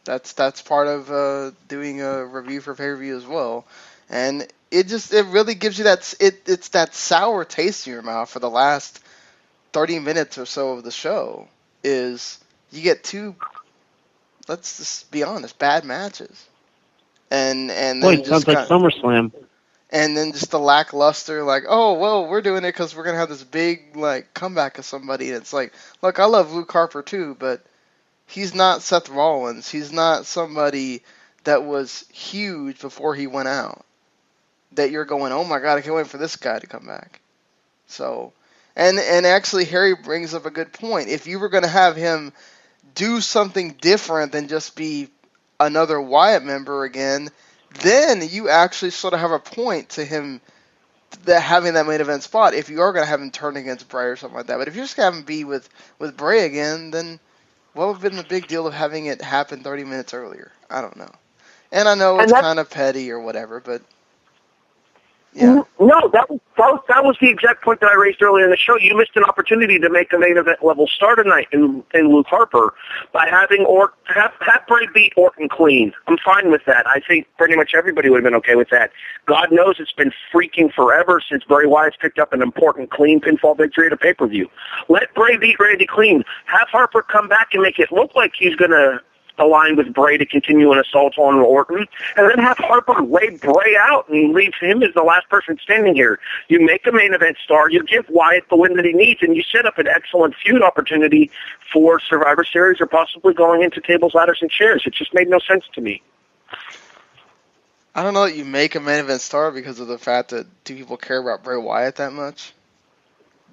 [SPEAKER 5] That's part of doing a review for pay-per-view as well, and it really gives you it's that sour taste in your mouth for the last 30 minutes or so of the show. Is you get two, let's just be honest, bad matches, and then
[SPEAKER 8] it sounds like SummerSlam.
[SPEAKER 5] And then just the lackluster, like, oh, well, we're doing it because we're going to have this big, like, comeback of somebody. And it's like, look, I love Luke Harper too, but he's not Seth Rollins. He's not somebody that was huge before he went out. That you're going, oh my God, I can't wait for this guy to come back. So, and actually Harry brings up a good point. If you were going to have him do something different than just be another Wyatt member again, then you actually sort of have a point to him having that main event spot if you are going to have him turn against Bray or something like that. But if you're just going to have him be with Bray again, then what would have been the big deal of having it happen 30 minutes earlier? I don't know. And I know it's kind of petty or whatever, but yeah.
[SPEAKER 6] No, that was the exact point that I raised earlier in the show. You missed an opportunity to make a main event level star tonight in Luke Harper by having have Bray beat Orton clean. I'm fine with that. I think pretty much everybody would have been okay with that. God knows it's been freaking forever since Bray Wyatt's picked up an important clean pinfall victory at a pay-per-view. Let Bray beat Randy clean. Have Harper come back and make it look like he's going to align with Bray to continue an assault on Orton, and then have Harper lay Bray out and leave him as the last person standing here. You make a main event star, you give Wyatt the win that he needs, and you set up an excellent feud opportunity for Survivor Series or possibly going into tables, ladders, and chairs. It just made no sense to me.
[SPEAKER 5] I don't know that you make a main event star because of the fact that do people care about Bray Wyatt that much?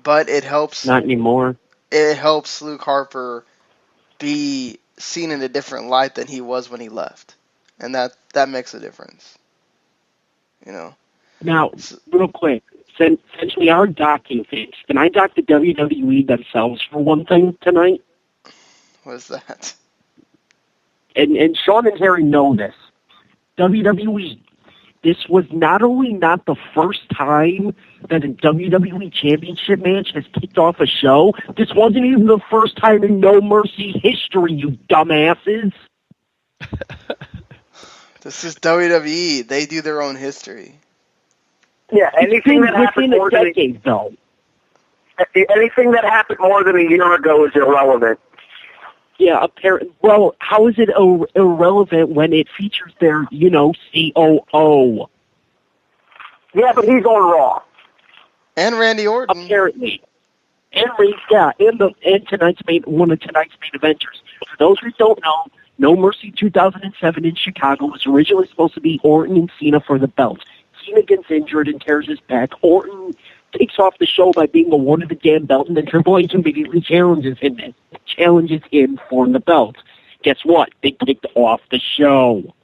[SPEAKER 5] But it helps.
[SPEAKER 8] Not anymore.
[SPEAKER 5] It helps Luke Harper be seen in a different light than he was when he left, and that makes a difference.
[SPEAKER 8] Now, real quick, since we are docking things, can I dock the WWE themselves for one thing tonight?
[SPEAKER 5] What is that?
[SPEAKER 8] and Sean and Harry know this, WWE, this was not only not the first time that a WWE Championship match has kicked off a show, this wasn't even the first time in No Mercy history, you dumbasses.
[SPEAKER 5] This is WWE. They do their own history.
[SPEAKER 6] Yeah, anything that happened
[SPEAKER 8] Within
[SPEAKER 6] more
[SPEAKER 8] a
[SPEAKER 6] than
[SPEAKER 8] decade, though.
[SPEAKER 6] anything that happened more than a year ago is irrelevant.
[SPEAKER 8] Yeah, well, how is it irrelevant when it features their, COO?
[SPEAKER 6] Yeah, but he's on Raw.
[SPEAKER 5] And Randy Orton.
[SPEAKER 8] Apparently. And tonight's one of tonight's main eventers. For those who don't know, No Mercy 2007 in Chicago was originally supposed to be Orton and Cena for the belt. Cena gets injured and tears his back. Orton takes off the show by being awarded the damn belt, and then Triple H immediately challenges him for the belt. Guess what? They kicked off the show.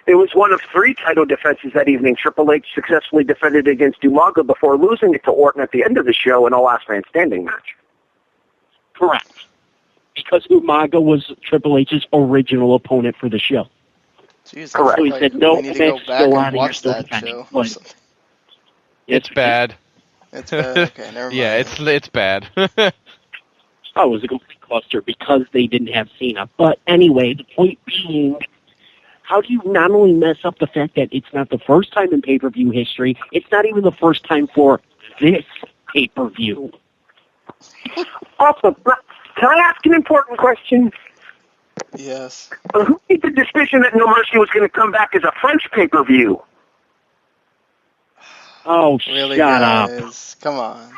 [SPEAKER 6] It was one of 3 title defenses that evening. Triple H successfully defended against Umaga before losing it to Orton at the end of the show in a last man standing match.
[SPEAKER 8] Correct. Because Umaga was Triple H's original opponent for the show.
[SPEAKER 5] Jeez,
[SPEAKER 8] Correct. So he said, no,
[SPEAKER 5] we need to go
[SPEAKER 8] match
[SPEAKER 5] back
[SPEAKER 8] still on
[SPEAKER 5] and
[SPEAKER 8] and
[SPEAKER 5] watch
[SPEAKER 8] you're
[SPEAKER 5] that
[SPEAKER 8] still
[SPEAKER 5] show.
[SPEAKER 8] defending.
[SPEAKER 7] It's bad.
[SPEAKER 5] It's bad. Okay, never mind.
[SPEAKER 7] Yeah, it's bad.
[SPEAKER 8] Oh, it was a complete cluster because they didn't have Cena. But anyway, the point being, how do you not only mess up the fact that it's not the first time in pay-per-view history, it's not even the first time for this pay-per-view.
[SPEAKER 6] Also, can I ask an important question?
[SPEAKER 5] Yes.
[SPEAKER 6] Who made the decision that No Mercy was going to come back as a French pay-per-view?
[SPEAKER 8] Oh,
[SPEAKER 5] Really,
[SPEAKER 8] shut up.
[SPEAKER 5] guys? Come on.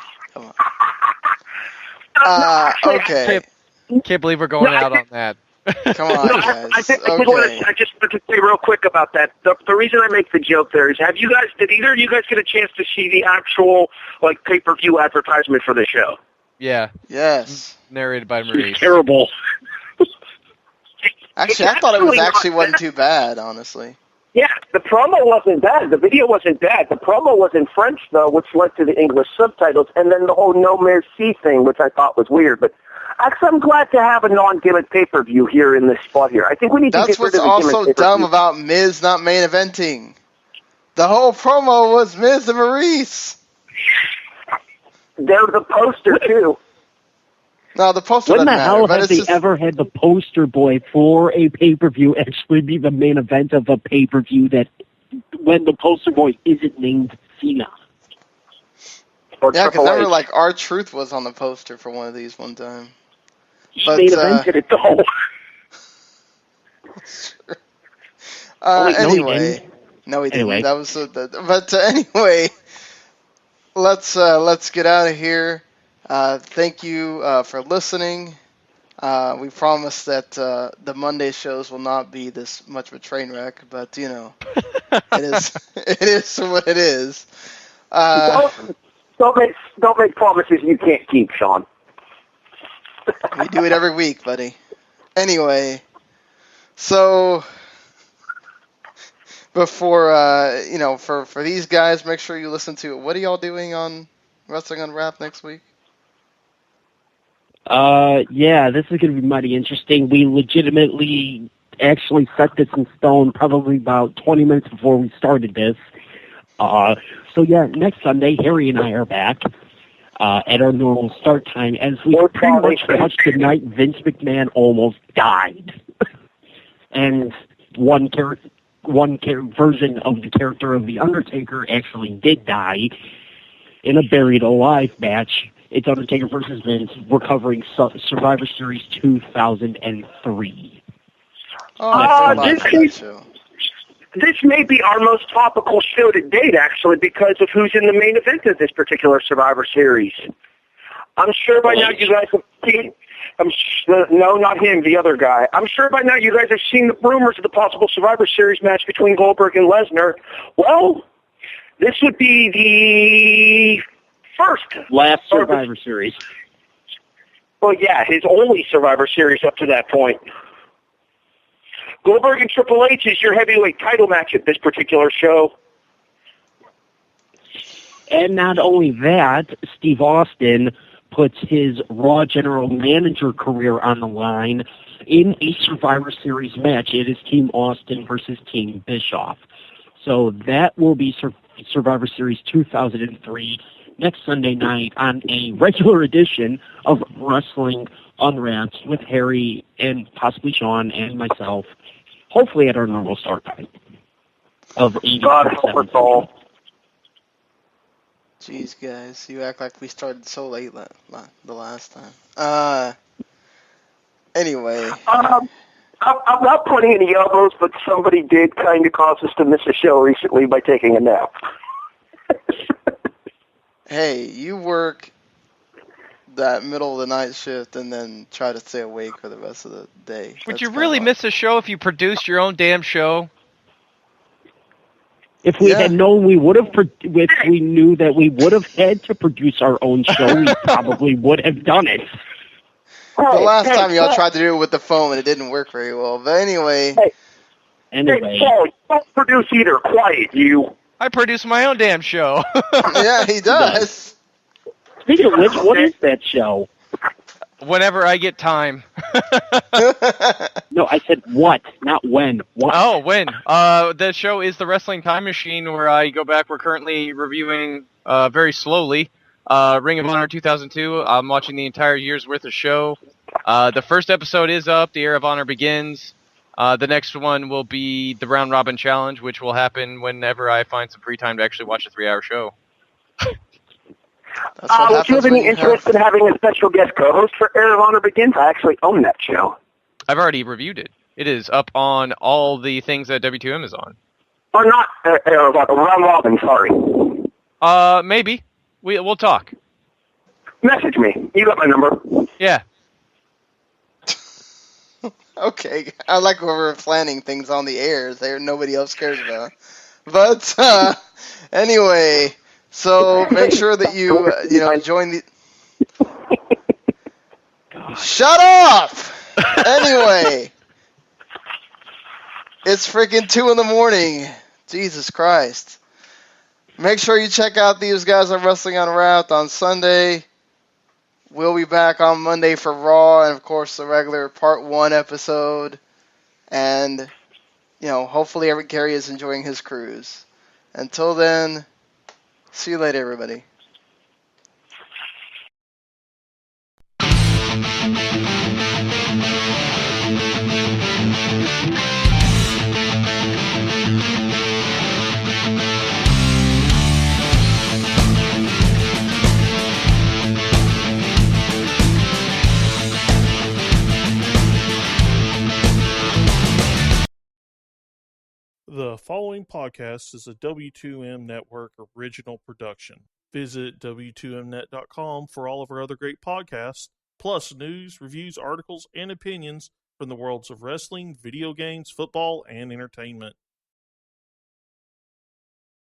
[SPEAKER 5] Okay.
[SPEAKER 7] Can't believe we're going out on that.
[SPEAKER 5] Come on, guys.
[SPEAKER 6] I think
[SPEAKER 5] Okay.
[SPEAKER 6] I just want to say real quick about that. The reason I make the joke there is, did either of you guys get a chance to see the actual pay-per-view advertisement for the show?
[SPEAKER 7] Yeah.
[SPEAKER 5] Yes.
[SPEAKER 7] Narrated by Maurice.
[SPEAKER 8] Terrible.
[SPEAKER 5] Actually, I thought it wasn't too bad, honestly.
[SPEAKER 6] Yeah, the promo wasn't bad. The video wasn't bad. The promo was in French, though, which led to the English subtitles, and then the whole No Mercy thing, which I thought was weird. But actually, I'm glad to have a non-gimmick pay-per-view here in this spot here. I think we need to
[SPEAKER 5] That's
[SPEAKER 6] get rid
[SPEAKER 5] what's
[SPEAKER 6] of the gimmick
[SPEAKER 5] also
[SPEAKER 6] pay-per-view.
[SPEAKER 5] dumb about Miz not main eventing. The whole promo was Miz and Maurice.
[SPEAKER 6] They're the poster, too.
[SPEAKER 5] No, the poster
[SPEAKER 8] When
[SPEAKER 5] doesn't
[SPEAKER 8] the
[SPEAKER 5] matter.
[SPEAKER 8] hell
[SPEAKER 5] But
[SPEAKER 8] have
[SPEAKER 5] it's
[SPEAKER 8] they
[SPEAKER 5] just,
[SPEAKER 8] ever had the poster boy for a pay-per-view actually be the main event of a pay-per-view that when the poster boy isn't named Cena?
[SPEAKER 6] Or
[SPEAKER 5] yeah, because
[SPEAKER 6] Triple
[SPEAKER 5] remember,
[SPEAKER 6] H.
[SPEAKER 5] R-Truth was on the poster for one of these one time.
[SPEAKER 6] He
[SPEAKER 5] But,
[SPEAKER 6] main evented it, though.
[SPEAKER 8] Oh, wait, no, he
[SPEAKER 5] Anyway.
[SPEAKER 8] didn't.
[SPEAKER 5] No, he didn't.
[SPEAKER 8] Anyway.
[SPEAKER 5] That was but anyway, let's get out of here. Thank you for listening. We promise that the Monday shows will not be this much of a train wreck, but it is what it is.
[SPEAKER 6] Don't make promises you can't keep, Sean.
[SPEAKER 5] We do it every week, buddy. Anyway, so before for these guys, make sure you listen to what are y'all doing on Wrestling Unwrapped next week?
[SPEAKER 8] Yeah, this is going to be mighty interesting. We legitimately actually set this in stone probably about 20 minutes before we started this. So yeah, next Sunday, Harry and I are back at our normal start time as we pretty much watched the night Vince McMahon almost died. And one version of the character of The Undertaker actually did die in a Buried Alive match. It's Undertaker versus Vince. We're covering Survivor Series 2003.
[SPEAKER 6] This may be our most topical show to date, actually, because of who's in the main event of this particular Survivor Series. I'm sure by now you guys have seen... no, not him, the other guy. I'm sure by now you guys have seen the rumors of the possible Survivor Series match between Goldberg and Lesnar. Well, this would be the
[SPEAKER 8] last Survivor Series.
[SPEAKER 6] Well, yeah, his only Survivor Series up to that point. Goldberg and Triple H is your heavyweight title match at this particular show.
[SPEAKER 8] And not only that, Steve Austin puts his Raw general manager career on the line in a Survivor Series match. It is Team Austin versus Team Bischoff. So that will be Survivor Series 2003 next Sunday night on a regular edition of Wrestling Unwrapped with Harry and possibly Sean and myself, hopefully at our normal start time of 8.
[SPEAKER 6] God help us all.
[SPEAKER 5] Jeez, guys, you act like we started so late the last time. Anyway.
[SPEAKER 6] I'm not putting any elbows, but somebody did kind of cause us to miss a show recently by taking a nap.
[SPEAKER 5] Hey, you work that middle of the night shift and then try to stay awake for the rest of the day.
[SPEAKER 7] Would
[SPEAKER 5] That's
[SPEAKER 7] you
[SPEAKER 5] kinda
[SPEAKER 7] really
[SPEAKER 5] hard.
[SPEAKER 7] miss a show if you produced your own damn show?
[SPEAKER 8] If we had known we would have, if we knew that we would have had to produce our own show, we probably would have done it.
[SPEAKER 5] The last time y'all tried to do it with the phone and it didn't work very well. But anyway.
[SPEAKER 8] Anyway.
[SPEAKER 6] Hey, Paul, don't produce either. Quiet, you.
[SPEAKER 7] I produce my own damn show.
[SPEAKER 5] Yeah, he does.
[SPEAKER 8] Speaking of which, what is that show?
[SPEAKER 7] Whenever I get time.
[SPEAKER 8] No, I said what, not when. What?
[SPEAKER 7] Oh, when? The show is the Wrestling Time Machine, where I go back. We're currently reviewing very slowly Ring of Honor 2002. I'm watching the entire year's worth of show. The first episode is up. The Era of Honor begins. The next one will be the Round Robin Challenge, which will happen whenever I find some free time to actually watch a 3-hour show.
[SPEAKER 6] Would you have any interest in having a special guest co-host for Era of Honor Begins? I actually own that show.
[SPEAKER 7] I've already reviewed it. It is up on all the things that W2M is on.
[SPEAKER 6] Or not Era of Honor, Round Robin, sorry.
[SPEAKER 7] Maybe. We'll talk.
[SPEAKER 6] Message me. You got my number.
[SPEAKER 7] Yeah.
[SPEAKER 5] Okay, I like when we're planning things on the air there nobody else cares about. But anyway, so make sure that you join the. Shut up. Anyway, it's freaking 2 a.m. Jesus Christ! Make sure you check out these guys on Wrestling Unwrapped on Sunday. We'll be back on Monday for Raw, and of course the regular Part 1 episode. And, hopefully Eric Gary is enjoying his cruise. Until then, see you later, everybody.
[SPEAKER 1] The following podcast is a W2M Network original production. Visit W2Mnet.com for all of our other great podcasts, plus news, reviews, articles, and opinions from the worlds of wrestling, video games, football, and entertainment.